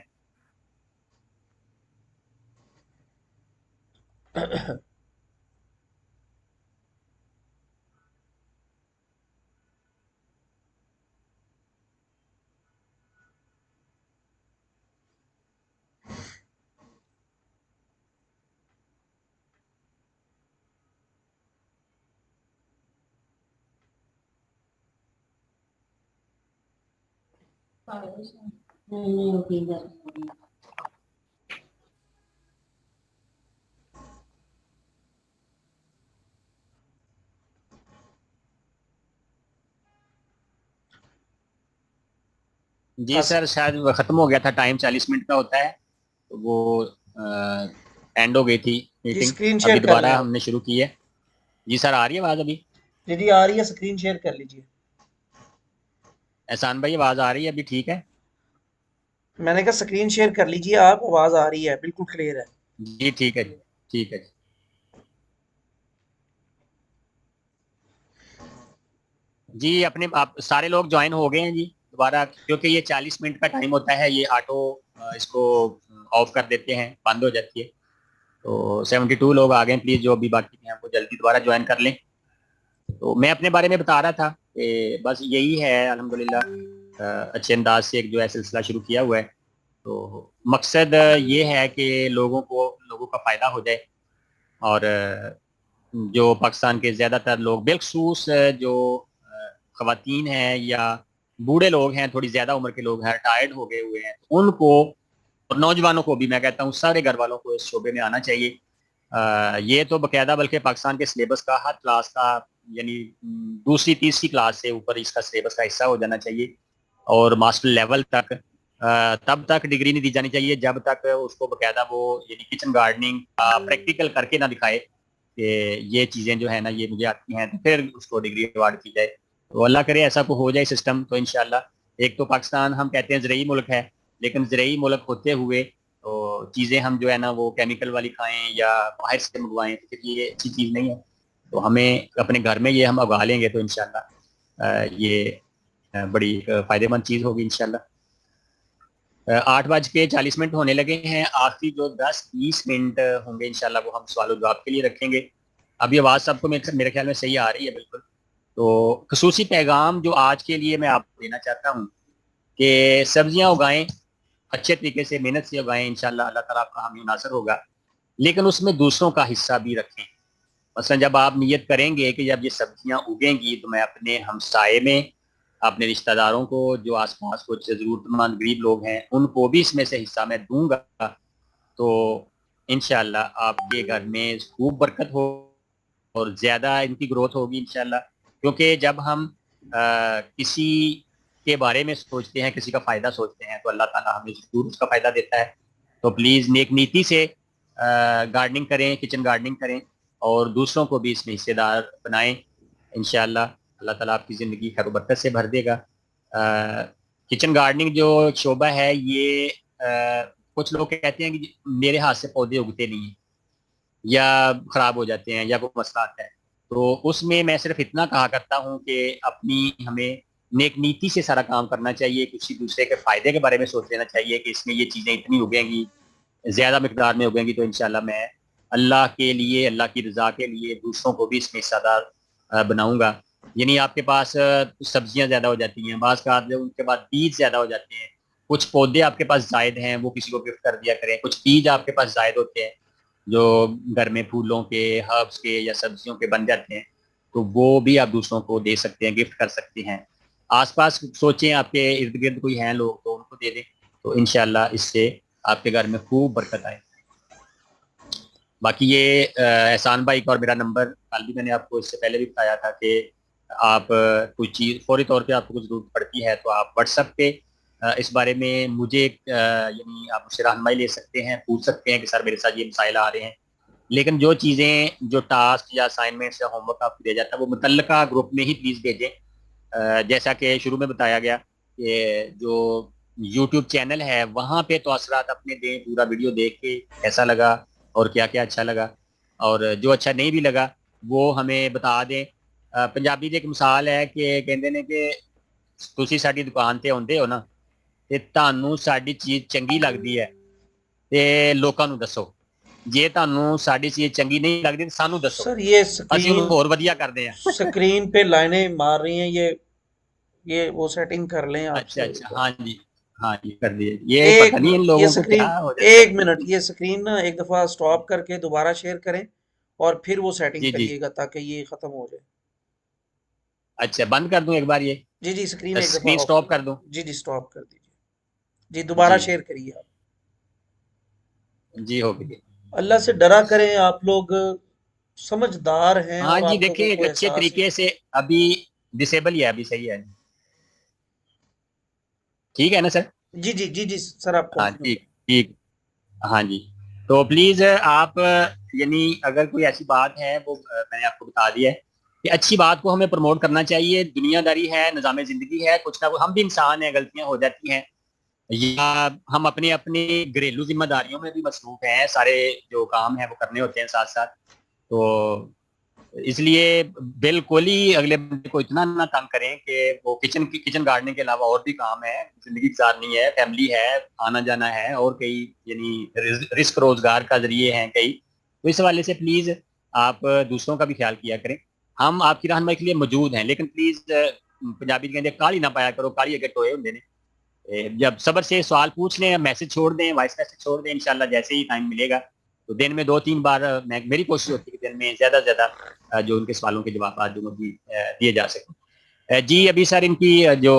جی سر شاید وہ ختم ہو گیا تھا، ٹائم 40 منٹ کا ہوتا ہے، تو وہ اینڈ ہو گئی تھی جی میٹنگ، اسکرین ابھی شیئر کر لیں دوبارہ آپ. ہم نے شروع کی ہے. جی سر آ رہی ہے آواز ابھی؟ جی جی آ رہی ہے، اسکرین شیئر کر لیجیے. احسان بھائی آواز آ رہی ہے ابھی؟ ٹھیک ہے میں نے کہا اسکرین شیئر کر لیجیے آپ، آواز آ رہی ہے، بالکل کلیئر ہے. جی ٹھیک ہے جی، ٹھیک ہے جی. جی اپنے آپ سارے لوگ جوائن ہو گئے ہیں جی دوبارہ، کیونکہ یہ 40 منٹ کا ٹائم ہوتا ہے، یہ آٹو اس کو آف کر دیتے ہیں، بند ہو جاتی ہے. تو 72 لوگ آ گئے ہیں، پلیز جو بھی باقی ہیں وہ جلدی دوبارہ جوائن کر لیں. تو میں اپنے بارے میں بتا رہا تھا کہ بس یہی ہے الحمدللہ، اچھے انداز سے ایک جو ہے سلسلہ شروع کیا ہوا ہے. تو مقصد یہ ہے کہ لوگوں کا فائدہ ہو جائے، اور جو پاکستان کے زیادہ تر لوگ بالخصوص جو خواتین ہیں یا بوڑھے لوگ ہیں، تھوڑی زیادہ عمر کے لوگ ہیں، ریٹائرڈ ہو گئے ہوئے ہیں، ان کو اور نوجوانوں کو بھی میں کہتا ہوں سارے گھر والوں کو اس شعبے میں آنا چاہیے. یہ تو باقاعدہ بلکہ پاکستان کے سلیبس کا ہر کلاس کا، یعنی دوسری تیسری کلاس سے اوپر اس کا سلیبس کا حصہ ہو جانا چاہیے، اور ماسٹر لیول تک. تب تک ڈگری نہیں دی جانی چاہیے جب تک اس کو باقاعدہ وہ یعنی کچن گارڈننگ پریکٹیکل کر کے نہ دکھائے کہ یہ چیزیں جو ہے نا یہ مجھے آتی ہیں، تو پھر اس کو ڈگری ایوارڈ کی جائے. تو اللہ کرے ایسا کو ہو جائے سسٹم، تو انشاءاللہ. ایک تو پاکستان ہم کہتے ہیں زرعی ملک ہے، لیکن زرعی ملک ہوتے ہوئے تو چیزیں ہم جو ہے نا وہ کیمیکل والی کھائیں یا باہر سے منگوائیں، تو یہ اچھی چیز نہیں ہے. تو ہمیں اپنے گھر میں یہ ہم اگا لیں گے تو انشاءاللہ یہ بڑی فائدہ مند چیز ہوگی انشاءاللہ. 8:40 ہونے لگے ہیں، آخری جو 10-20 منٹ ہوں گے انشاءاللہ وہ ہم سوال و جواب کے لیے رکھیں گے. ابھی آواز سب کو میرے خیال میں صحیح آ رہی ہے بالکل. تو خصوصی پیغام جو آج کے لیے میں آپ کو دینا چاہتا ہوں کہ سبزیاں اگائیں، اچھے طریقے سے محنت سے اگائیں، انشاءاللہ اللہ تعالیٰ آپ کا حامی ناصر ہوگا، لیکن اس میں دوسروں کا حصہ بھی رکھیں. مثلا جب آپ نیت کریں گے کہ جب یہ سبزیاں اگیں گی تو میں اپنے ہمسائے میں، اپنے رشتہ داروں کو جو آس پاس کچھ ضرورت مند غریب لوگ ہیں ان کو بھی اس میں سے حصہ میں دوں گا، تو انشاءاللہ آپ کے گھر میں خوب برکت ہو اور زیادہ ان کی گروتھ ہوگی انشاءاللہ. کیونکہ جب ہم کسی کے بارے میں سوچتے ہیں، کسی کا فائدہ سوچتے ہیں، تو اللہ تعالیٰ ہمیں ضرور اس کا فائدہ دیتا ہے. تو پلیز نیک نیتی سے گارڈننگ کریں، کچن گارڈننگ کریں، اور دوسروں کو بھی اس میں حصے دار بنائیں. انشاءاللہ اللہ تعالیٰ آپ کی زندگی خیر و برکت سے بھر دے گا. کچن گارڈننگ جو شعبہ ہے یہ کچھ لوگ کہتے ہیں کہ میرے ہاتھ سے پودے اگتے نہیں ہیں یا خراب ہو جاتے ہیں یا کوئی مسئلہ آتا ہے، تو اس میں صرف اتنا کہا کرتا ہوں کہ اپنی ہمیں نیک نیتی سے سارا کام کرنا چاہیے، کسی دوسرے کے فائدے کے بارے میں سوچ لینا چاہیے کہ اس میں یہ چیزیں اتنی اگیں گی، زیادہ مقدار میں اگیں گی، تو انشاءاللہ میں اللہ کے لیے، اللہ کی رضا کے لیے دوسروں کو بھی اس میں حصہ دار بناؤں گا. یعنی آپ کے پاس سبزیاں زیادہ ہو جاتی ہیں، بعض کا ان کے بعد بیج زیادہ ہو جاتے ہیں، کچھ پودے آپ کے پاس زائد ہیں وہ کسی کو گفٹ کر دیا کریں، کچھ بیج آپ کے پاس زائد ہوتے ہیں جو گھر میں پھولوں کے، ہربس کے یا سبزیوں کے بن جاتے ہیں، تو وہ بھی آپ دوسروں کو دے سکتے ہیں، گفٹ کر سکتے ہیں. آس پاس سوچیں آپ کے ارد گرد کوئی ہیں لوگ تو ان کو دے دیں، تو انشاءاللہ اس سے آپ کے گھر میں خوب برکت آئے. باقی یہ احسان بھائی کا اور میرا نمبر کل بھی میں نے آپ کو اس سے پہلے بھی بتایا تھا کہ آپ کوئی چیز فوری طور پہ آپ کو ضرورت پڑتی ہے تو آپ واٹس ایپ پہ اس بارے میں مجھے یعنی آپ مجھ سے رہنمائی لے سکتے ہیں، پوچھ سکتے ہیں کہ سر میرے ساتھ یہ مسائل آ رہے ہیں. لیکن جو چیزیں، جو ٹاسک یا اسائنمنٹس یا ہوم ورک آپ کو دیا جاتا ہے وہ متعلقہ گروپ میں ہی پلیز بھیجیں. جیسا کہ شروع میں بتایا گیا کہ جو یوٹیوب چینل ہے وہاں پہ تو اثرات اپنے دیں، پورا ویڈیو دیکھ کے کیسا لگا اور کیا کیا اچھا لگا، اور جو اچھا نہیں بھی لگا وہ ہمیں بتا دیں. پنجابی ਦੀ ਇੱਕ ਮਿਸਾਲ ہے کہ ਕਹਿੰਦੇ ਨੇ کہ ਤੁਸੀਂ ਸਾਡੀ ਦੁਕਾਨ ਤੇ ਆਉਂਦੇ ਹੋ ਨਾ ਤੇ ਤੁਹਾਨੂੰ ਸਾਡੀ ਚੀਜ਼ ਚੰਗੀ ਲੱਗਦੀ ਹੈ ਤੇ ਲੋਕਾਂ ਨੂੰ ਦੱਸੋ, ਜੇ ਤੁਹਾਨੂੰ ਸਾਡੀ ਚੀਜ਼ ਚੰਗੀ ਨਹੀਂ ਲੱਗਦੀ ਤਾਂ ਸਾਨੂੰ ਦੱਸੋ, سر یہ ਅਸੀਂ ਉਹਨੂੰ ਹੋਰ ਵਧੀਆ ਕਰਦੇ ਹਾਂ. سکرین پہ لائنیں مار رہی ہیں، یہ وہ سیٹنگ کر لیں آپ اچھا سے. اچھا، ہاں جی ہاں جی کر دیے. یہ ایک پتہ نہیں ان یہ لوگوں کو سکرین کیا ہو جاتا ایک ہے. منٹ، یہ سکرین نا ایک دفعہ سٹاپ کر کے دوبارہ شیئر کریں اور پھر وہ سیٹنگ جی جی کریے گا تاکہ یہ ختم ہو جائے. اچھا بند کر دوں ایک بار، یہ جی جی سکرین ایک دفعہ اسکرین آف. سٹاپ کر دوں. جی جی سٹاپ کر دیجیے. جی دوبارہ جی شیئر کریے آپ. جی ہو گئی. اللہ سے ڈرا کریں، آپ لوگ سمجھدار ہیں ہاں اور جی آپ لوگوں دیکھیں ایک کو اچھے احساس ہے. طریقے سے ابھی ڈسیبل ہی ہے ابھی، صحیح ہے، ٹھیک ہے نا سر؟ جی جی جی جی سر آپ ہاں کنٹینیو ٹھیک کریں. ٹھیک. ہاں جی. تو پلیز آپ یعنی اگر کوئی ایسی بات ہے وہ میں نے آپ کو بتا دیا ہے کہ اچھی بات کو ہمیں پروموٹ کرنا چاہیے. دنیا داری ہے، نظام زندگی ہے، کچھ نہ کچھ ہم بھی انسان ہیں، غلطیاں ہو جاتی ہیں، یا ہم اپنی اپنی گھریلو ذمہ داریوں میں بھی مصروف ہیں، سارے جو کام ہیں وہ کرنے ہوتے ہیں ساتھ ساتھ. تو اس لیے بالکل ہی اگلے بندے کو اتنا نہ تنگ کریں کہ وہ کچن گارڈننگ کے علاوہ اور بھی کام ہے، زندگی گزارنی ہے، فیملی ہے، آنا جانا ہے، اور کئی یعنی رزق روزگار کا ذریعے ہیں کئی. تو اس حوالے سے پلیز آپ دوسروں کا بھی خیال کیا کریں. ہم آپ کی رہنمائی کے لیے موجود ہیں، لیکن پلیز پنجابی کہتے ہیں کالی نہ پایا کرو، کالی اگر ٹوئے ہوں نے. جب صبر سے سوال پوچھ لیں، میسج چھوڑ دیں، وائس میسج چھوڑ دیں، انشاءاللہ جیسے ہی ٹائم ملے گا تو دن میں 2-3 بار میری کوشش ہوتی ہے کہ دن میں زیادہ سے زیادہ جو ان کے سوالوں کے جوابات جو دیے جا سکیں. جی ابھی سر ان کی جو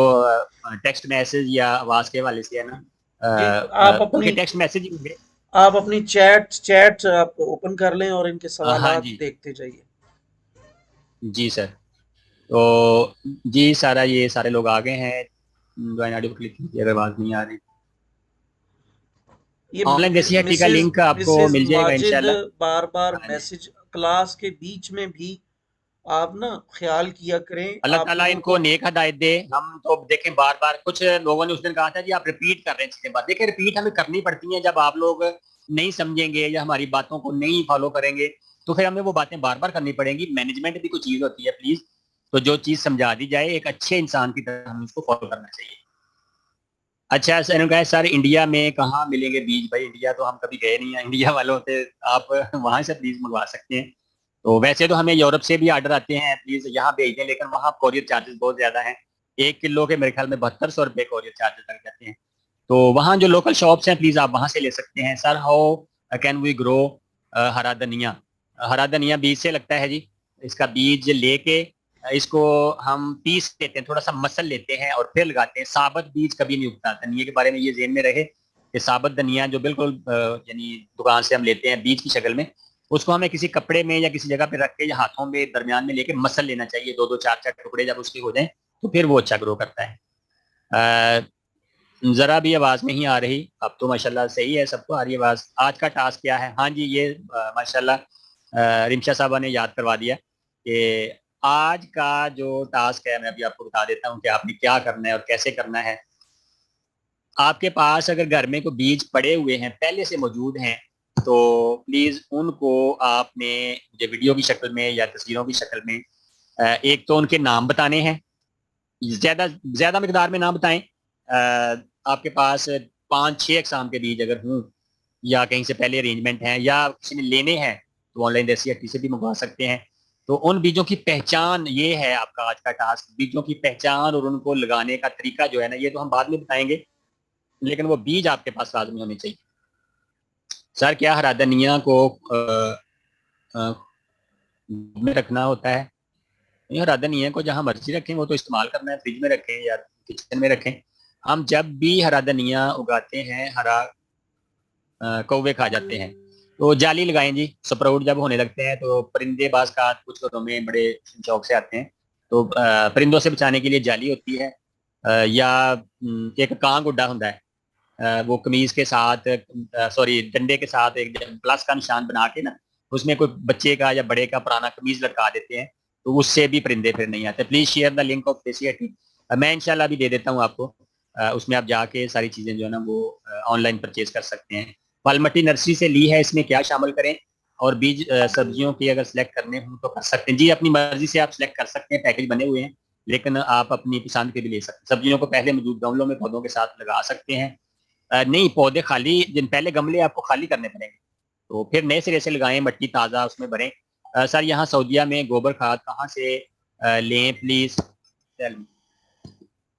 ٹیکسٹ میسج یا آواز کے حوالے سے ہے نا، جی آپ بلکہ اپنی ٹیکسٹ میسج ہی ہوں گے. آپ اپنی چیٹ آپ اوپن کر لیں اور ان کے ہاں سوالات جی دیکھتے جائیے. جی سر. تو جی یہ سارے لوگ آ گئے ہیں. آڈیو کو کلک کیجیے اگر آواز نہیں آ رہی. یہ آن لائن دیسی کا لنک آپ کو مسز مل جائے گا ماجد انشاءاللہ. بار بار ہاں جی. میسج کلاس کے بیچ میں بھی آپ نا خیال کیا کریں. اللہ آپ تعالیٰ لوگوں ان کو نیک ہدایت دے. ہم تو دیکھیں بار بار کچھ لوگوں نے اس دن کہا تھا جی آپ ریپیٹ کر رہے ہیں چیزیں، بات دیکھیں ریپیٹ ہمیں کرنی پڑتی ہیں. جب آپ لوگ نہیں سمجھیں گے یا ہماری باتوں کو نہیں فالو کریں گے تو پھر ہمیں وہ باتیں بار بار کرنی پڑیں گی. مینجمنٹ بھی کوئی چیز ہوتی ہے پلیز. تو جو چیز سمجھا دی جائے ایک اچھے انسان کی طرح ہمیں اس کو فالو کرنا چاہیے. اچھا سر نے کہا سر انڈیا میں کہاں ملیں گے بیج؟ بھائی انڈیا تو ہم کبھی گئے نہیں ہیں، انڈیا والوں سے آپ وہاں سے پلیز منگوا سکتے ہیں. تو ویسے تو ہمیں یورپ سے بھی آرڈر آتے ہیں، پلیز یہاں بھیج دیں، لیکن وہاں کوریئر چارجز بہت زیادہ ہیں. 1 کلو کے میرے خیال میں 7200 روپے کوریئر چارجز لگ جاتے ہیں. تو وہاں جو لوکل شاپس ہیں پلیز آپ وہاں سے لے سکتے ہیں. سر ہاؤ کین وی گرو ہرا دھنیا؟ ہرا دھنیا بیج سے لگتا ہے جی. اس کا بیج لے کے اس کو ہم پیس لیتے ہیں، تھوڑا سا مسل لیتے ہیں اور پھر لگاتے ہیں. ثابت بیج کبھی نہیں اگتا. دھنیا کے بارے میں یہ ذہن میں رہے کہ ثابت دھنیا جو بالکل یعنی دکان سے ہم لیتے ہیں بیج کی شکل میں، اس کو ہمیں کسی کپڑے میں یا کسی جگہ پہ رکھ کے یا ہاتھوں میں درمیان میں لے کے مسل لینا چاہیے. 2-2 4-4 ٹکڑے جب اس کے ہو جائیں تو پھر وہ اچھا گرو کرتا ہے. ذرا بھی آواز نہیں آ رہی. اب تو ماشاءاللہ صحیح ہے، سب کو آ رہی ہے آواز. آج کا ٹاسک کیا ہے؟ ہاں جی یہ ماشاءاللہ رمشا صاحبہ نے یاد کروا دیا کہ آج کا جو ٹاسک ہے میں ابھی آپ کو بتا دیتا ہوں کہ آپ نے کیا کرنا ہے اور کیسے کرنا ہے. آپ کے پاس اگر گھر میں کوئی بیج پڑے ہوئے ہیں پہلے سے موجود ہیں تو پلیز ان کو آپ نے مجھے ویڈیو کی شکل میں یا تصویروں کی شکل میں ایک تو ان کے نام بتانے ہیں، زیادہ مقدار میں نام بتائیں. آپ کے پاس 5-6 اقسام کے بیج اگر ہوں یا کہیں سے پہلے ارینجمنٹ ہیں یا کسی نے لینے ہیں تو آن لائن دیسی ہٹی سے بھی منگوا سکتے ہیں. تو ان بیجوں کی پہچان یہ ہے آپ کا آج کا ٹاسک. بیجوں کی پہچان اور ان کو لگانے کا طریقہ جو ہے نا یہ تو ہم بعد میں بتائیں گے، لیکن وہ بیج آپ کے پاس لازمی ہونے چاہیے. سر کیا ہرا دھنیا کو میں رکھنا ہوتا ہے؟ یہ ہرا دھنیا کو جہاں مرضی رکھیں، وہ تو استعمال کرنا ہے، فریج میں رکھیں یا کچن میں رکھیں. ہم جب بھی ہرا دھنیا اگاتے ہیں ہرا کوے کھا جاتے ہیں. تو جالی لگائیں جی. سپراؤٹ جب ہونے لگتے ہیں تو پرندے بعض کا کچھ گھروں میں بڑے شوق سے آتے ہیں، تو پرندوں سے بچانے کے لیے جالی ہوتی ہے. یا ایک کان گڈا ہوتا ہے، وہ قمیض کے ساتھ سوری ڈنڈے کے ساتھ ایک پلس کا نشان بنا کے نا اس میں کوئی بچے کا یا بڑے کا پرانا قمیض لٹکا دیتے ہیں، تو اس سے بھی پرندے پھر نہیں آتے. Please share the link of دیسی ہٹی. میں انشاءاللہ ابھی دے دیتا ہوں آپ کو. اس میں آپ جا کے ساری چیزیں جو ہے نا وہ آن لائن پرچیز کر سکتے ہیں. پالمٹی نرسری سے لی ہے. اس میں کیا شامل کریں اور بیج سبزیوں کی اگر سلیکٹ کرنے ہوں تو کر سکتے ہیں جی. اپنی مرضی سے آپ سلیکٹ کر سکتے ہیں، پیکج بنے ہوئے ہیں، لیکن آپ اپنی پسند کے بھی لے سکتے ہیں. سبزیوں کو پہلے موجود گملوں میں پودوں کے ساتھ لگا سکتے ہیں. نہیں پودے خالی پہلے گملے آپ کو خالی کرنے پڑیں گے، تو پھر نئے سرے سے لگائیں، مٹی تازہ اس میں بھریں. سر یہاں سعودیہ میں گوبر کھاد کہاں سے لیں پلیز؟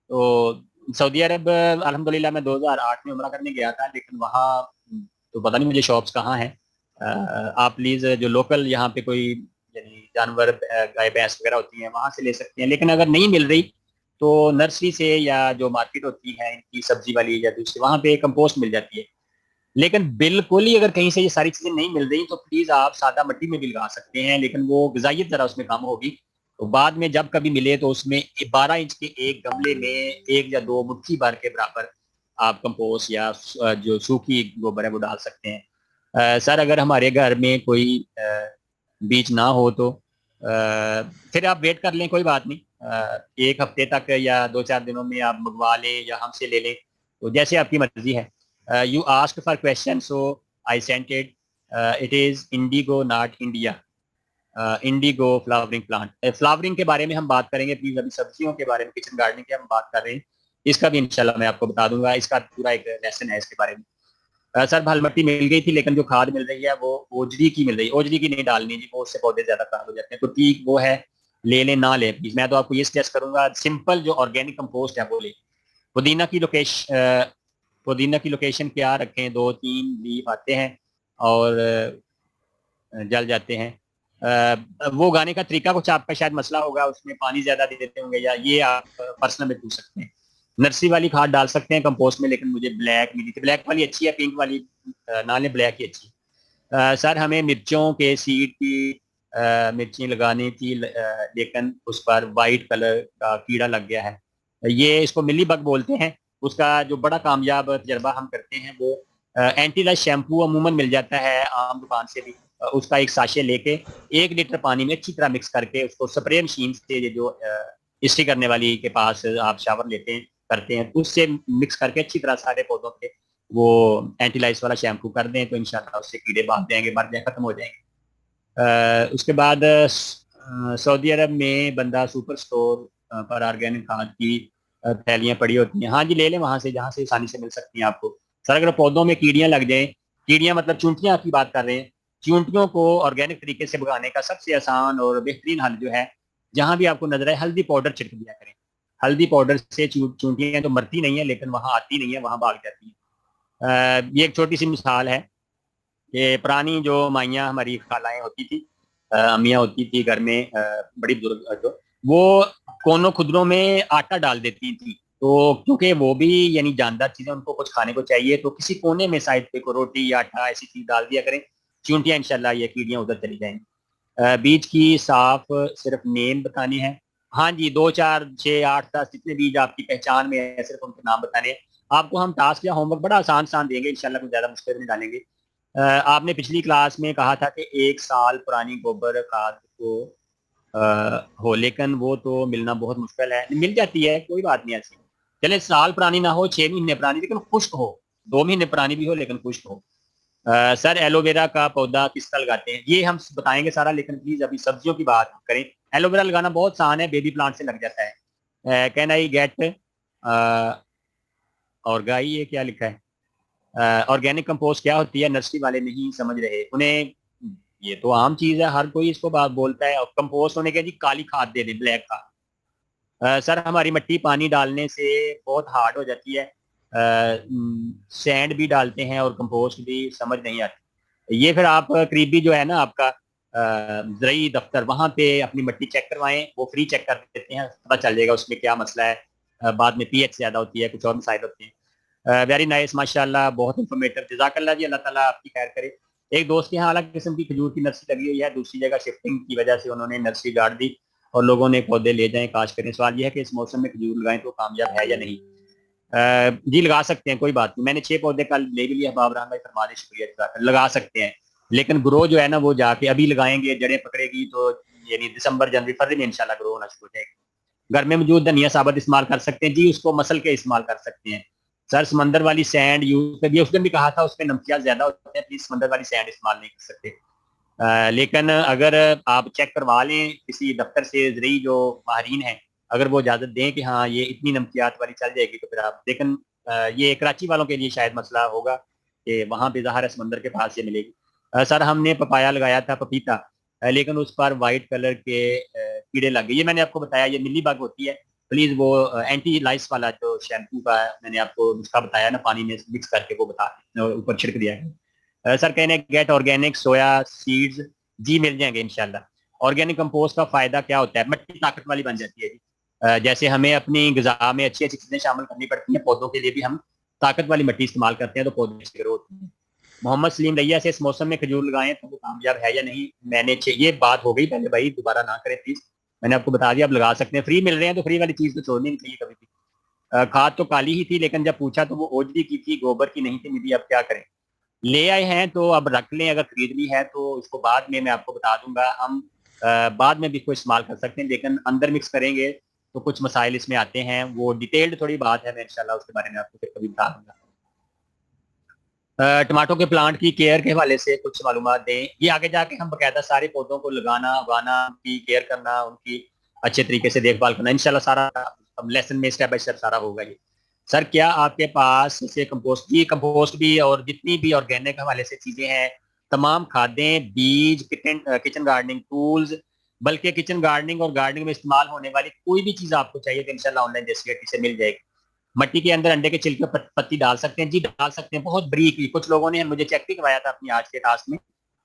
تو سعودی عرب الحمدللہ میں 2008 میں عمرہ کرنے گیا تھا، لیکن وہاں تو پتہ نہیں مجھے شاپس کہاں ہیں. آپ پلیز جو لوکل یہاں پہ کوئی یعنی جانور گائے بھینس وغیرہ ہوتی ہیں وہاں سے لے سکتے ہیں. لیکن اگر نہیں مل رہی تو نرسری سے یا جو مارکیٹ ہوتی ہے ان کی سبزی والی یا دوسری وہاں پہ کمپوسٹ مل جاتی ہے. لیکن بالکل ہی اگر کہیں سے یہ ساری چیزیں نہیں مل رہی تو پلیز آپ سادہ مٹی میں بھی لگا سکتے ہیں, لیکن وہ غذائیت ذرا اس میں کم ہوگی. تو بعد میں جب کبھی ملے تو اس میں 12 انچ کے ایک گملے میں 1 یا 2 مٹھی بھر کے برابر آپ کمپوسٹ یا جو سوکھی گوبر ہے وہ ڈال سکتے ہیں. سر اگر ہمارے گھر میں کوئی بیج نہ ہو تو پھر آپ ویٹ کر لیں, کوئی بات نہیں, 1 ہفتے تک یا 2-4 دنوں میں آپ منگوا لیں یا ہم سے لے لیں, تو جیسے آپ کی مرضی ہے. You asked for question, so I sent it. It is indigo, not India. Indigo flowering plant. Flowering کے بارے میں ہم بات کریں گے پلیز, ابھی سبزیوں کے بارے میں کچن گارڈننگ کی ہم بات کر رہے ہیں, اس کا بھی انشاءاللہ میں آپ کو بتا دوں گا, اس کا پورا ایک لیسن ہے اس کے بارے میں. سر بھال مٹی مل گئی تھی لیکن جو کھاد مل رہی ہے وہ اوجری کی مل رہی ہے, اوجری کی نہیں ڈالنی جی, وہ اس سے پودے زیادہ خراب ہو جاتے ہیں, تو ٹھیک وہ ہے لے لیں نہ لیں پلیز. میں تو آپ کو یہ سجیسٹ کروں گا سمپل جو آرگینک کمپوسٹ ہے وہ لیں. پودینہ کی لوکیشن کیا رکھیں, 2-3 لیف آتے ہیں اور جل جاتے ہیں. وہ اگانے کا طریقہ کچھ آپ کا شاید مسئلہ ہوگا, اس میں پانی زیادہ دے دیتے ہوں گے, یا یہ آپ پرسنل میں پوچھ سکتے ہیں. نرسری والی کھاد ڈال سکتے ہیں کمپوسٹ میں, لیکن مجھے بلیک ملی تھی, بلیک والی اچھی ہے, پنک والی نہ لیں, بلیک ہی اچھی. سر ہمیں مرچوں کے سیڈ کی مرچیں لگانی تھی, لیکن اس پر وائٹ کلر کا کیڑا لگ گیا ہے. یہ اس کو ملی بگ بولتے ہیں. اس کا جو بڑا کامیاب تجربہ ہم کرتے ہیں وہ اینٹی لائز شیمپو عموماً مل جاتا ہے عام دکان سے بھی, اس کا ایک ساشے لے کے 1 لیٹر پانی میں اچھی طرح مکس کر کے اس کو سپرے مشین سے, جو استری کرنے والی کے پاس آپ شاور لیتے ہیں کرتے ہیں, اس سے مکس کر کے اچھی طرح سارے پودوں کے وہ اینٹی لائز والا شیمپو کر دیں, تو انشاءاللہ اس سے کیڑے بھاگ جائیں گے, مر جائیں, ختم ہو جائیں گے. اس کے بعد سعودی عرب میں بندہ سپر سٹور پر آرگینک کھاد کی تھیلیاں پڑی ہوتی ہیں. ہاں جی لے لیں وہاں سے, جہاں سے آسانی سے مل سکتی ہیں آپ کو. سر اگر پودوں میں کیڑیاں لگ جائیں, کیڑیاں مطلب چونٹیاں کی بات کر رہے ہیں, چونٹیوں کو آرگینک طریقے سے بگانے کا سب سے آسان اور بہترین حل جو ہے, جہاں بھی آپ کو نظر آئے ہلدی پاؤڈر چھڑک دیا کریں. ہلدی پاؤڈر سے چونٹیاں تو مرتی نہیں ہیں لیکن وہاں آتی نہیں ہیں, وہاں بھاگ جاتی ہیں. یہ ایک چھوٹی سی مثال ہے کہ پرانی جو مائیاں ہماری خالائیں ہوتی تھی, امیاں ہوتی تھی گھر میں, بڑی بزرگ جو, وہ کونوں خدروں میں آٹا ڈال دیتی تھی, تو کیونکہ وہ بھی یعنی جاندار چیزیں ان کو کچھ کھانے کو چاہیے, تو کسی کونے میں سائڈ پہ کو روٹی یا آٹا ایسی چیز ڈال دیا کریں, چونٹیاں انشاءاللہ یہ کیڑیاں ادھر چلی جائیں. بیج کی صاف صرف نیم بتانی ہے. ہاں جی 2-4-6-8-10 جتنے بیج آپ کی پہچان میں ہے صرف ان کے نام بتانے ہیں. آپ کو ہم ٹاسک یا ہوم ورک بڑا آسان دیں گے انشاءاللہ, کچھ زیادہ مشکل نہیں ڈالیں گے. آپ نے پچھلی کلاس میں کہا تھا کہ 1 سال پرانی گوبر کھاد کو ہو, لیکن وہ تو ملنا بہت مشکل ہے. مل جاتی ہے کوئی بات نہیں ایسی, چلے سال پرانی نہ ہو, 6 مہینے پرانی لیکن خشک ہو, 2 مہینے پرانی بھی ہو لیکن خشک ہو. سر ایلو ویرا کا پودا کس طرح لگاتے ہیں, یہ ہم بتائیں گے سارا, لیکن پلیز ابھی سبزیوں کی بات کریں. ایلو ویرا لگانا بہت آسان ہے, بیبی پلانٹ سے لگ جاتا ہے. کین آئی گیٹ اور گائی, یہ کیا لکھا ہے, آرگینک کمپوسٹ کیا ہوتی ہے, نرسری والے نہیں سمجھ رہے, انہیں یہ تو عام چیز ہے, ہر کوئی اس کو بات بولتا ہے. اور کمپوسٹ ہونے کے جی کالی کھاد دے دیں, بلیک کھاد. سر ہماری مٹی پانی ڈالنے سے بہت ہارڈ ہو جاتی ہے, سینڈ بھی ڈالتے ہیں اور کمپوسٹ بھی, سمجھ نہیں آتی. یہ پھر آپ قریبی جو ہے نا آپ کا زرعی دفتر, وہاں پہ اپنی مٹی چیک کروائیں, وہ فری چیک کر دیتے ہیں, پتہ چل جائے گا اس میں کیا مسئلہ ہے. بعد میں پی ایچ زیادہ ہوتی ہے, کچھ اور مسائل ہوتے ہیں. ویری نائس, ماشاء اللہ, بہت انفارمیٹو, جزاک اللہ جی, اللہ تعالیٰ آپ کی خیر کرے. ایک دوست کے یہاں الگ قسم کی کھجور کی نرسری لگی ہوئی ہے, دوسری جگہ شفٹنگ کی وجہ سے انہوں نے نرسری گاڑ دی اور لوگوں نے پودے لے جائیں کاش کریں. سوال یہ ہے کہ اس موسم میں کھجور لگائیں تو کامیاب ہے یا نہیں. جی لگا سکتے ہیں, کوئی بات نہیں, میں نے 6 پودے کل لے بھی لیا, باب رحمان بھائی فرما دیں, شکریہ, لگا سکتے ہیں, لیکن گرو جو ہے نا وہ جا کے ابھی لگائیں گے, جڑیں پکڑے گی تو یعنی دسمبر جنوری فروری میں انشاءاللہ گرو ہونا شروع ہو جائے گی. گھر میں موجود دھنیا ثابت استعمال کر سکتے ہیں جی, اس کو مسل کے استعمال کر سکتے ہیں. سر سمندر والی سینڈ یوز کر, اس نے بھی کہا تھا اس میں نمکیات زیادہ ہوتے ہیں, پلیز سمندر والی سینڈ استعمال نہیں کر سکتے. لیکن اگر آپ چیک کروا لیں کسی دفتر سے, زرعی جو ماہرین ہیں, اگر وہ اجازت دیں کہ ہاں یہ اتنی نمکیات والی چل جائے گی تو پھر آپ, لیکن یہ کراچی والوں کے لیے شاید مسئلہ ہوگا کہ وہاں پہ ظاہر ہے سمندر کے پاس یہ ملے گی. سر ہم نے پپایا لگایا تھا, پپیتا, لیکن اس پر وائٹ کلر کے کیڑے لگ گئے. یہ میں نے آپ کو بتایا, یہ ملی بگ ہوتی ہے, پلیز وہ اینٹی لائس والا جو شیمپو کا میں نے آپ کو نسخہ بتایا نا, پانی میں مکس کر کے وہ بتا اوپر چھڑک دیا ہے. سر کہنے گیٹ آرگینک سویا سیڈز, جی مل جائیں گے انشاءاللہ. آرگینک کمپوسٹ کا فائدہ کیا ہوتا ہے, مٹی طاقت والی بن جاتی ہے جی. جیسے ہمیں اپنی غذا میں اچھی اچھی چیزیں شامل کرنی پڑتی ہیں، پودوں کے لیے بھی ہم طاقت والی مٹی استعمال کرتے ہیں تو پودے اچھی گروتھ ہوتی ہیں۔ محمد سلیم ریا سے اس موسم میں کھجور لگائیں تو وہ کامیاب ہے یا نہیں؟ میں نے یہ بات ہو گئی پہلے بھائی، دوبارہ نہ کریں پلیز، میں نے آپ کو بتا دیا اب لگا سکتے ہیں، فری مل رہے ہیں تو فری والی چیز تو چھوڑنی نہیں چاہیے کبھی بھی۔ کھاد تو کالی ہی تھی لیکن جب پوچھا تو وہ اوجری کی تھی، گوبر کی نہیں تھی ملی، اب کیا کریں؟ لے آئے ہیں تو اب رکھ لیں، اگر خریدنی ہے تو اس کو بعد میں آپ کو بتا دوں گا، ہم بعد میں بھی اس کو استعمال کر سکتے ہیں، لیکن اندر مکس کریں گے تو کچھ مسائل اس میں آتے ہیں، وہ ڈیٹیلڈ تھوڑی بات ہے، میں انشاءاللہ اس کے بارے میں آپ کو پھر کبھی بتا دوں گا۔ ٹماٹو کے پلانٹ کی کیئر کے حوالے سے کچھ معلومات دیں۔ یہ آگے جا کے ہم باقاعدہ سارے پودوں کو لگانا، اگانا، ان کی کیئر کرنا، ان کی اچھے طریقے سے دیکھ بھال کرنا، انشاءاللہ سارا لیسن میں اسٹیپ بائی اسٹیپ سارا ہوگا۔ یہ سر کیا آپ کے پاس جیسے کمپوسٹ، جی کمپوسٹ بھی اور جتنی بھی آرگینک حوالے سے چیزیں ہیں، تمام کھادیں، بیج، کچن گارڈننگ ٹولز، بلکہ کچن گارڈننگ اور گارڈننگ میں استعمال ہونے والی کوئی بھی چیز آپ کو چاہیے تو انشاءاللہ آن لائن جیسی سے مل جائے گی۔ مٹی کے اندر انڈے کے چھلکے پتی ڈال سکتے ہیں؟ جی ڈال سکتے ہیں، بہت بریک، کچھ لوگوں نے مجھے چیک بھی کروایا تھا اپنی آج کے ٹاسک میں،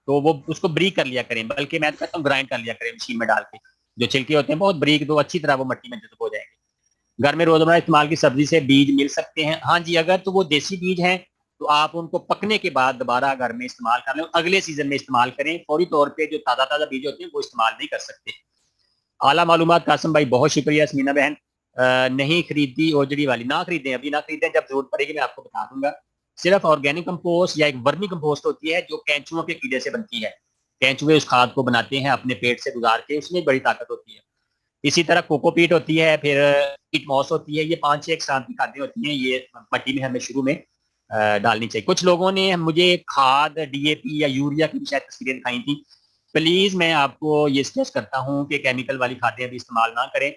تو وہ اس کو بریک کر لیا کریں، بلکہ میں کہتا ہوں گرائنڈ کر لیا کریں مشین میں ڈال کے، جو چھلکے ہوتے ہیں بہت بریک، تو اچھی طرح وہ مٹی میں جذب ہو جائیں گے۔ گھر میں روزمرہ استعمال کی سبزی سے بیج مل سکتے ہیں؟ ہاں جی، اگر تو وہ دیسی بیج ہیں تو آپ ان کو پکنے کے بعد دوبارہ گھر میں استعمال کر لیں، اگلے سیزن میں استعمال کریں، فوری طور پہ جو تازہ تازہ بیج ہوتے ہیں وہ استعمال نہیں کر سکتے۔ اعلیٰ معلومات قاسم بھائی، بہت شکریہ۔ اسمینا بہن نہیں خریدی اوجڑی والی، نہ خریدیں، ابھی نہ خریدیں، جب ضرورت پڑے گی میں آپ کو بتا دوں گا۔ صرف آرگینک کمپوسٹ یا ایک ورمی کمپوسٹ ہوتی ہے جو کینچوؤں کے کیڑے سے بنتی ہے، کینچوے اس کھاد کو بناتے ہیں اپنے پیٹ سے گزار کے، اس میں بڑی طاقت ہوتی ہے۔ اسی طرح کوکو پیٹ ہوتی ہے، پھر پیٹ موس ہوتی ہے، یہ 5-6 اقسام کی کھادیں ہوتی ہیں، یہ مٹی میں ہمیں شروع میں ڈالنی چاہیے۔ کچھ لوگوں نے مجھے کھاد ڈی اے پی یا یوریا کی شاید تصویریں دکھائی تھیں، پلیز میں آپ کو یہ سجیسٹ کرتا ہوں کہ کیمیکل والی کھادیں ابھی استعمال نہ کریں،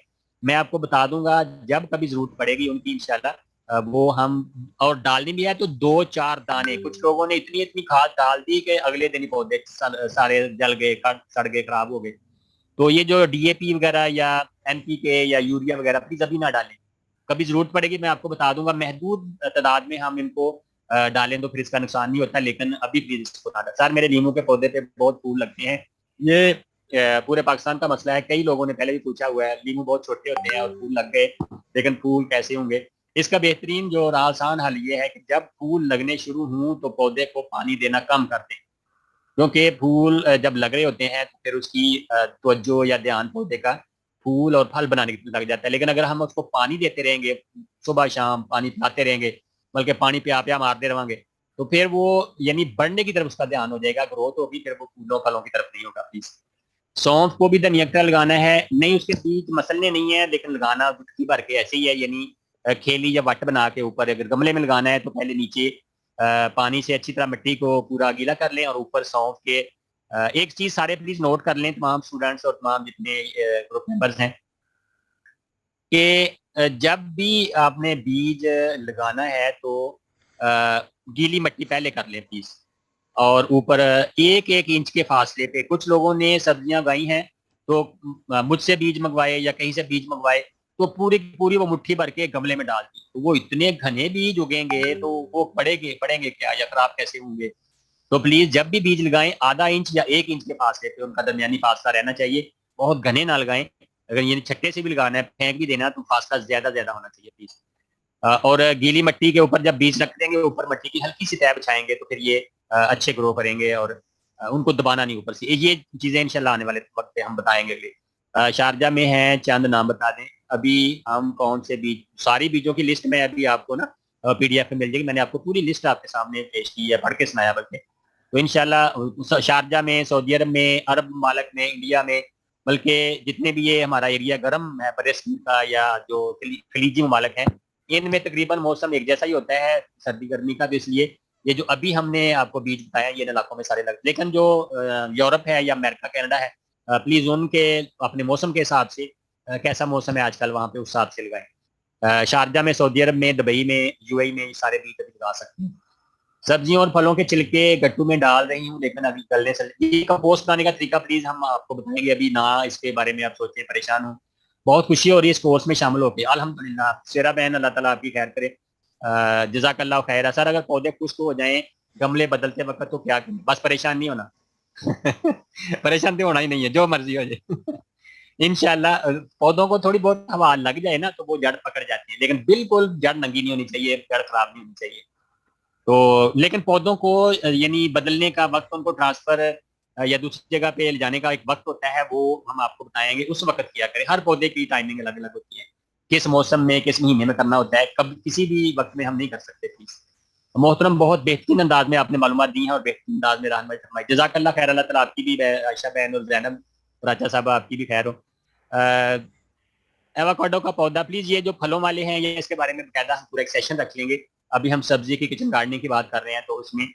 میں آپ کو بتا دوں گا جب کبھی ضرورت پڑے گی ان کی انشاءاللہ وہ ہم، اور ڈالنی بھی ہے تو 2-4 دانے۔ کچھ لوگوں نے اتنی کھاد ڈال دی کہ اگلے دن ہی پودے سارے جل گئے، سڑ گئے، خراب ہو گئے۔ تو یہ جو ڈی اے پی وغیرہ یا این پی کے یا یوریا وغیرہ پلیز ابھی نہ ڈالیں، کبھی ضرورت پڑے گی میں آپ کو بتا دوں گا، محدود تعداد میں ہم ان کو ڈالیں تو پھر اس کا نقصان نہیں ہوتا، لیکن ابھی پلیز اس کو نہ ڈالیں۔ سر میرے لیموں کے پودے پہ بہت پھول لگتے ہیں، یہ پورے پاکستان کا مسئلہ ہے، کئی لوگوں نے پہلے بھی پوچھا ہوا ہے، لیمو بہت چھوٹے ہوتے ہیں اور پھول لگ گئے لیکن پھول کیسے ہوں گے؟ اس کا بہترین جو آسان حل یہ ہے کہ جب پھول لگنے شروع ہوں تو پودے کو پانی دینا کم کر دیں، کیونکہ پھول جب لگ رہے ہوتے ہیں تو پھر اس کی توجہ یا دھیان پودے کا پھول اور پھل بنانے کی لگ جاتا ہے، لیکن اگر ہم اس کو پانی دیتے رہیں گے، صبح شام پانی پلاتے رہیں گے، بلکہ پانی پیا پیا مارتے رہیں گے، تو پھر وہ یعنی بڑھنے کی طرف اس کا دھیان ہو جائے گا، گروتھ ہوگی، پھر وہ پھولوں پھلوں کی طرف نہیں ہوگا۔ پلیز سونف کو بھی دھنیا کی طرح لگانا ہے؟ نہیں، اس کے بیج مسلنے نہیں ہے، لیکن لگانا گٹکی بھر کے ایسے ہی ہے، یعنی کھیلی یا وٹ بنا کے اوپر، اگر گملے میں لگانا ہے تو پہلے نیچے پانی سے اچھی طرح مٹی کو پورا گیلا کر لیں اور اوپر سونف کے ایک چیز سارے پلیز نوٹ کر لیں، تمام اسٹوڈنٹس اور تمام جتنے گروپ ممبرز ہیں، کہ جب بھی آپ نے بیج لگانا ہے تو گیلی مٹی پہلے کر لیں پلیز، اور اوپر 1-1 انچ کے فاصلے پہ۔ کچھ لوگوں نے سبزیاں اگائی ہیں تو مجھ سے بیج منگوائے یا کہیں سے بیج منگوائے تو پوری پوری وہ مٹھی بھر کے گملے میں ڈال دی، تو وہ اتنے گھنے بیج اگیں گے تو وہ پڑیں گے کیا یا خراب کیسے ہوں گے؟ تو پلیز جب بھی بیج لگائیں آدھا انچ یا 1 انچ کے فاصلے پہ ان کا درمیانی فاصلہ رہنا چاہیے، بہت گھنے نہ لگائیں، اگر یہ چھٹے سے بھی لگانا ہے، پھینک بھی دینا تو فاصلہ زیادہ ہونا چاہیے پلیز۔ اور گیلی مٹی کے اوپر جب بیج رکھ دیں گے، اوپر مٹی کی ہلکی سی تہ بچھائیں گے تو پھر یہ اچھے گرو کریں گے، اور ان کو دبانا نہیں اوپر سے۔ یہ چیزیں انشاءاللہ آنے والے وقت پہ ہم بتائیں گے۔ شارجہ میں ہیں، چند نام بتا دیں ابھی ہم کون سے بیج، ساری بیجوں کی لسٹ میں ابھی آپ کو نا پی ڈی ایف میں مل جائے گی، میں نے آپ کو پوری لسٹ آپ کے سامنے پیش کی ہے، پڑھ کے سنایا بلکہ، تو انشاءاللہ شارجہ میں، سعودی عرب میں، عرب ممالک میں، انڈیا میں، بلکہ جتنے بھی یہ ہمارا ایریا گرم ہے برصغیر کا یا جو خلیجی ممالک ہیں، ان میں تقریباً موسم ایک جیسا ہی ہوتا ہے سردی گرمی کا، تو اس لیے یہ جو ابھی ہم نے آپ کو بیج بتایا یہ علاقوں میں سارے لگ، لیکن جو یورپ ہے یا امریکہ کینیڈا ہے، پلیز ان کے اپنے موسم کے حساب سے کیسا موسم ہے آج کل وہاں پہ اس حساب سے لگائیں۔ شارجہ میں، سعودی عرب میں، دبئی میں، یو اے میں، یہ سارے بیج ابھی لگا سکتے ہیں۔ سبزیوں اور پھلوں کے چھلکے گٹو میں ڈال رہی ہوں لیکن ابھی گلنے سے، یہ کمپوسٹ بنانے کا طریقہ پلیز ہم آپ کو بتائیں گے، ابھی نہ اس کے بارے میں آپ سوچیں پریشان ہوں۔ بہت خوشی ہو رہی ہے اس کورس میں شامل ہو کے، الحمدللہ۔ سیرا بہن، اللہ تعالیٰ آپ کی خیر کرے، جزاک اللہ خیر۔ سر اگر پودے خشک ہو جائیں گملے بدلتے وقت تو کیا کریں؟ بس پریشان نہیں ہونا پریشان تو ہونا ہی نہیں ہے، جو مرضی ہو جائے انشاءاللہ پودوں کو تھوڑی بہت ہوا لگ جائے نا تو وہ جڑ پکڑ جاتی ہے، لیکن بالکل جڑ ننگی نہیں ہونی چاہیے، جڑ خراب نہیں ہونی چاہیے. تو لیکن پودوں کو یعنی بدلنے کا وقت، ان کو ٹرانسفر یا دوسری جگہ پہ لے جانے کا ایک وقت ہوتا ہے، وہ ہم آپ کو بتائیں گے، اس وقت کیا کریں. ہر پودے کی ٹائمنگ الگ الگ ہوتی ہے، کس موسم میں کس مہینے میں کرنا ہوتا ہے، کب کسی بھی وقت میں ہم نہیں کر سکتے. پلیز محترم، بہت بہترین انداز میں آپ نے معلومات دی ہیں اور بہترین انداز میں رہنمائی فرمائی. جزاک اللہ خیر. اللہ تعالیٰ آپ کی بھی، عائشہ بہن اور زینب راجہ صاحبہ آپ کی بھی خیر ہو. ایووکاڈو کا پودا پلیز، یہ جو پھلوں والے ہیں یہ اس کے بارے میں باقاعدہ ہم پورا ایک سیشن رکھ لیں گے. ابھی ہم سبزی کی کچن گارڈننگ کی بات کر رہے ہیں، تو اس میں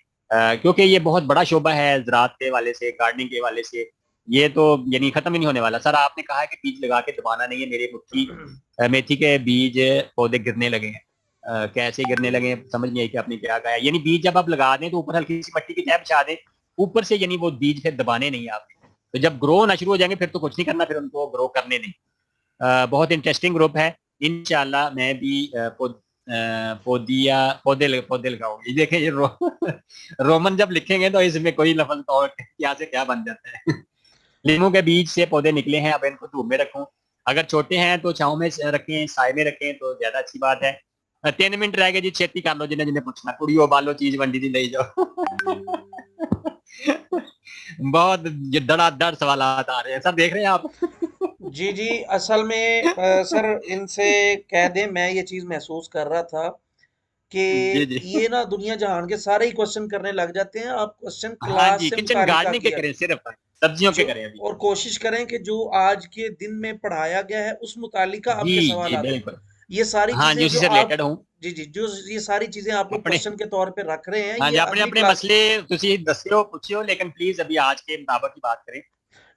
کیونکہ یہ بہت بڑا شعبہ ہے زراعت کے حوالے سے، گارڈننگ کے حوالے سے، یہ تو یعنی ختم ہی نہیں ہونے والا. سر آپ نے کہا ہے کہ بیج لگا کے دبانا نہیں ہے. میرے مٹھی میتھی کے بیج پودے گرنے لگے ہیں. کیسے گرنے لگے ہیں سمجھ نہیں آئی کہ آپ نے کیا کہا ہے. یعنی بیج جب آپ لگا دیں تو اوپر ہلکی سی مٹی کی تہ بچھا دیں اوپر سے، یعنی وہ بیج پھر دبانے نہیں آپ نے. تو جب گرو ہونا شروع ہو جائیں گے پھر تو کچھ نہیں کرنا، پھر ان کو گرو کرنے دیں. بہت انٹرسٹنگ گروپ ہے. انشاءاللہ میں بھی پودے لگاؤں گی. دیکھیں یہ رومن جب لکھیں گے تو اس میں کوئی لفظ تو کیا سے کیا بن جاتا ہے. لیموں کے بیج سے پودے نکلے ہیں، اب ان کو دھوپ میں رکھوں. اگر چھوٹے ہیں تو چھاؤں میں رکھیں، سائے میں رکھیں تو زیادہ اچھی بات ہے. 3 منٹ رہ گئے جی، چھیتی کر لو جنہیں جنہیں پوچھنا. کڑیو بالو چیز ونڈی دی لے جاؤ. بہت دڑا دڑ سوالات آ رہے ہیں سر، دیکھ رہے ہیں آپ. جی جی، اصل میں سر ان سے کہہ دیں، میں یہ چیز محسوس کر رہا تھا کہ جی جی. یہ نا دنیا جہان کے سارے ہی کوشچن کرنے لگ جاتے ہیں. آپ کوشچن ہاں کلاس جی، سے کچن متعلقہ گارڈننگ کے کیا کریں، صرف سبزیوں کے جو، کریں ابھی. اور کوشش کریں کہ جو آج کے دن میں پڑھایا گیا ہے اس متعلقہ آپ جی کے جی سوالات ہوں. بالکل. یہ ساری ہاں چیزیں جی، اسی جو سے آپ، ریلیٹڈ ہوں. جی جی، جو یہ ساری چیزیں آپ کو اپنے کوشچن کے طور پہ رکھ رہے ہیں، ہاں جی، یہ اپنے اگلی اپنے کلاس، مسئلے تسی دسیو پوچھیو، لیکن پلیز ابھی آج کے مطابق کی بات کریں.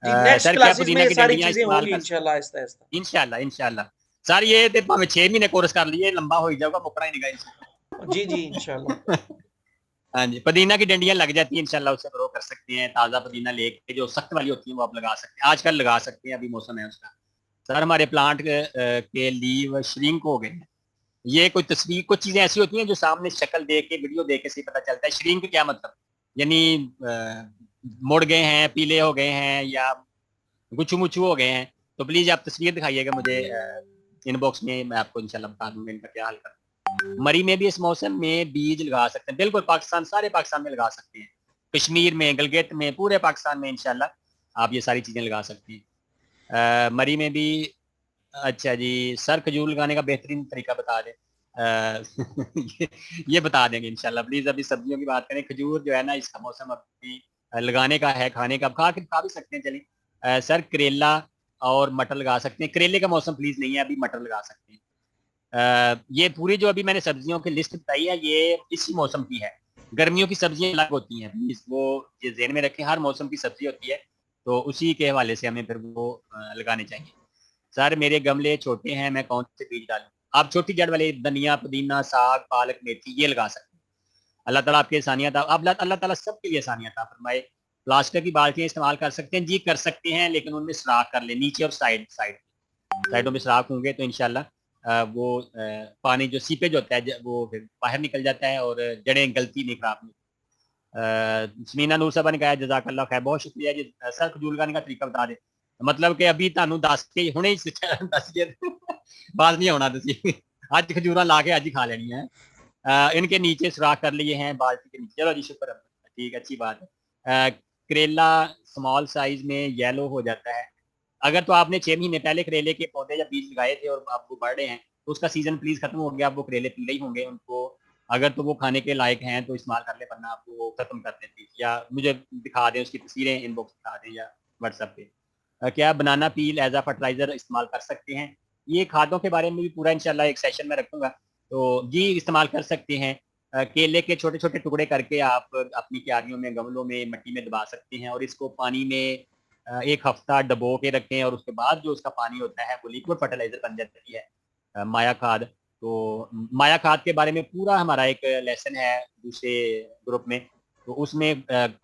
جی نیکسٹ سر کیا کلاسز میں پودینہ یہ کی ساری ڈنڈیاں چیزیں ہوں استعمال گی کر انشاءاللہ آہستہ آہستہ. سکتے؟ انشاءاللہ انشاءاللہ. سر یہ تو 6 مہینے کورس کر لیے، لمبا ہو جائے گا، مکڑا ہی نگاہ جی جی انشاءاللہ. ہاں جی، پودینہ کی ڈنڈیاں لگ جاتی ہیں انشاءاللہ، اسے گرو کر سکتے ہیں. تازہ پودینہ لے کے جو سخت والی ہوتی ہیں وہ آپ لگا سکتے ہیں، آج کل لگا سکتے ہیں، ابھی موسم ہے اس کا. سر ہمارے پلانٹ کے لیو شرینک ہو گئے ہیں. یہ کوئی تصویر، کچھ چیزیں ایسی ہوتی ہیں جو سامنے شکل دیکھ کے، ویڈیو دیکھ کے سے پتہ چلتا ہے. شرینک کیا مطلب؟ یعنی مڑ گئے ہیں، پیلے ہو گئے ہیں، یا گچھو مچھو ہو گئے ہیں. تو پلیز آپ تصویر دکھائیے گا مجھے ان باکس میں آپ کو انشاءاللہ بتا دوں گا ان کا کیا حل کرنا. مری میں بھی اس موسم میں بیج لگا سکتے ہیں، بالکل پاکستان، سارے پاکستان میں لگا سکتے ہیں. کشمیر میں، گلگت میں، پورے پاکستان میں انشاءاللہ آپ یہ ساری چیزیں لگا سکتے ہیں. مری میں بھی. اچھا جی سر، کھجور لگانے کا بہترین طریقہ بتا دیں. یہ بتا دیں گے انشاءاللہ. پلیز ابھی سبزیوں کی بات کریں. کھجور جو ہے نا، اس کا موسم ابھی لگانے کا ہے، کھانے کا کھا بھی سکتے ہیں. چلیے سر، کریلا اور مٹر لگا سکتے ہیں. کریلے کا موسم پلیز نہیں ہے ابھی، مٹر لگا سکتے ہیں. یہ پوری جو ابھی میں نے سبزیوں کی لسٹ بتائی ہے یہ اسی موسم کی ہے. گرمیوں کی سبزیاں الگ ہوتی ہیں، پلیز وہ یہ ذہن میں رکھیں. ہر موسم کی سبزی ہوتی ہے تو اسی کے حوالے سے ہمیں پھر وہ لگانے چاہیے. سر میرے گملے چھوٹے ہیں، میں کون سے بیج ڈالوں؟ آپ چھوٹی جڑ والے دھنیا، پودینہ، ساگ، پالک، میتھی یہ لگا سکتے ہیں. اللہ تعالیٰ آپ کے آسانیاں اللہ تعالیٰ سب کے لیے آسانیاں عطا فرمائے. پلاسٹک کی بالٹیاں استعمال کر سکتے ہیں؟ جی کر سکتے ہیں، لیکن ان میں سراخ کر لیں نیچے اور سائڈوں میں سراخ ہوں گے تو انشاءاللہ وہ پانی جو سیپیج ہوتا ہے وہ باہر نکل جاتا ہے اور جڑیں گلتی نہیں، خراب نہیں. سمینا نور صاحبہ نے کہا جزاک اللہ خیر، بہت شکریہ جی. سر کھجور لگانے کا طریقہ بتا دیں. مطلب کہ ابھی تانوں دس کے ہنے ہی دس کے باز نہیں ہونا تسی اج کھجوراں لا کے اج ہی کھا لینی ہے. ان کے نیچے سوراخ کر لیے ہیں بالٹی کے نیچے. چلو جی شکر ہے، ٹھیک، اچھی بات ہے. کریلا اسمال سائز میں یلو ہو جاتا ہے. اگر تو آپ نے 6 مہینے پہلے کریلے کے پودے یا بیج لگائے تھے اور آپ کو بڑھ رہے ہیں تو اس کا سیزن پلیز ختم ہو گیا. اب وہ کریلے پیلے ہی ہوں گے. ان کو اگر تو وہ کھانے کے لائق ہیں تو استعمال کر لیں، ورنہ آپ کو وہ ختم کر دیں پلیز. یا مجھے دکھا دیں، اس کی تصویریں ان باکس دکھا دیں یا واٹس ایپ پہ. کیا بنانا پیل ایز اے فرٹیلائزر استعمال کر سکتے ہیں؟ یہ کھادوں کے بارے میں بھی پورا انشاءاللہ ایک سیشن میں رکھوں گا. تو جی استعمال کر سکتے ہیں. کیلے کے چھوٹے چھوٹے ٹکڑے کر کے آپ اپنی کیاریوں میں، گملوں میں، مٹی میں دبا سکتے ہیں اور اس کو پانی میں 1 ہفتہ ڈبو کے رکھیں اور اس کے بعد جو اس کا پانی ہوتا ہے وہ لیکوڈ فرٹیلائزر بن جاتی ہے، مایا کھاد. تو مایا کھاد کے بارے میں پورا ہمارا ایک لیسن ہے دوسرے گروپ میں. تو اس میں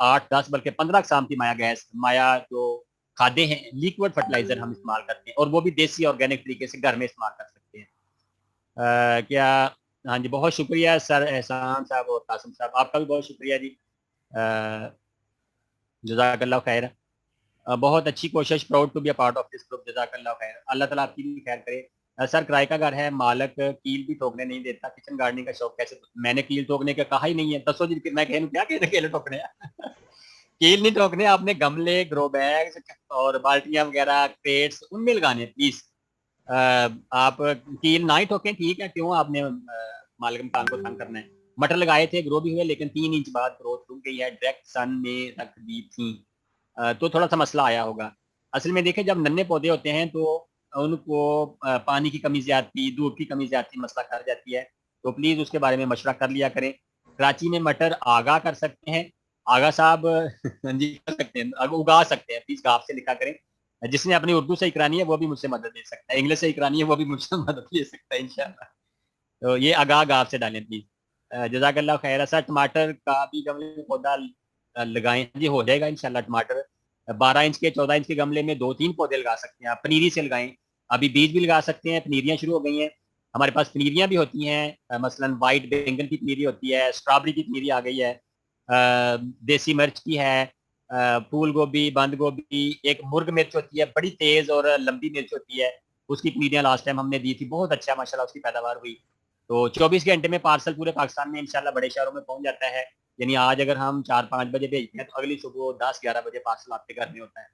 8 10 بلکہ 15 اقسام کی مایا جو کھادیں ہیں، لیکوڈ فرٹیلائزر ہم استعمال کرتے ہیں اور وہ بھی دیسی آرگینک طریقے سے گھر میں استعمال کر سکتے ہیں. کیا ہاں جی بہت شکریہ سر احسان صاحب اور قاسم صاحب، آپ کا بھی بہت شکریہ جی. جزاک اللہ خیر. بہت اچھی کوشش, proud to be a part of this group, جزاک اللہ خیر, اللہ تعالیٰ آپ کی بھی خیر کرے. سر کرائے کا گھر ہے, مالک کیل بھی ٹھوکنے نہیں دیتا, کچن گارڈننگ کا شوق کیسے؟ میں نے کیل ٹھوکنے کا کہا ہی نہیں ہے, دسو جی میں کہوں کیا کہ کیل ٹھوکنے ہیں. کیل نہیں ٹھوکنے, آپ نے گملے, گرو بیگ اور بالٹیاں وغیرہ, کریٹس, ان میں لگانے پلیز. آپ کیل نہ ہی ٹھوکیں, ٹھیک ہے, کیوں آپ نے مالک مکان کو تنگ کرنا ہے. مٹر لگائے تھے, گرو بھی ہوئے, لیکن 3 انچ بعد گروتھ رک گئی ہے, ڈائریکٹ سن میں رکھ دی تھی, تو تھوڑا سا مسئلہ آیا ہوگا. اصل میں دیکھیں, جب ننے پودے ہوتے ہیں تو ان کو پانی کی کمی زیادتی, دودھ کی کمی زیادتی مسئلہ کر جاتی ہے, تو پلیز اس کے بارے میں مشورہ کر لیا کریں. کراچی میں مٹر آگاہ کر سکتے ہیں, آگاہ صاحب جی کر سکتے ہیں, اگا سکتے ہیں, پلیز گاف سے لکھا کریں. جس نے اپنی اردو سے اکرانی ہے وہ بھی مجھ سے مدد لے سکتا ہے, انگلش سے اکرانی ہے وہ بھی مجھ سے مدد لے سکتا ہے انشاءاللہ. تو یہ آگاہ گاف سے ڈالیں پلیز. جزاک اللہ خیر. سر ٹماٹر کا بھی گملے میں پودا لگائیں جی, ہو جائے گا انشاءاللہ. ٹماٹر 12 انچ کے 14 انچ کے گملے میں 2-3 پودے لگا سکتے ہیں آپ, پنیری سے لگائیں, ابھی بیج بھی لگا سکتے ہیں, پنیریاں شروع ہو گئی ہیں ہمارے پاس, پنیریاں بھی ہوتی ہیں, مثلا وائٹ بینگن کی پنیری ہوتی ہے, اسٹرابری کی پنیری آ گئی ہے, دیسی مرچ کی ہے, پھول گوبھی, بند گوبھی, ایک مرغ مرچ ہوتی ہے, بڑی تیز اور لمبی مرچ ہوتی ہے, اس کی پنیریاں لاسٹ ٹائم ہم نے دی تھی, بہت اچھا ماشاءاللہ اس کی پیداوار ہوئی. تو 24 گھنٹے میں پارسل پورے پاکستان میں انشاءاللہ بڑے شہروں میں پہنچ جاتا ہے. یعنی آج اگر ہم 4-5 بجے بھیجتے ہیں تو اگلی صبح 10-11 بجے پارسل آپ کے گھر میں ہوتا ہے.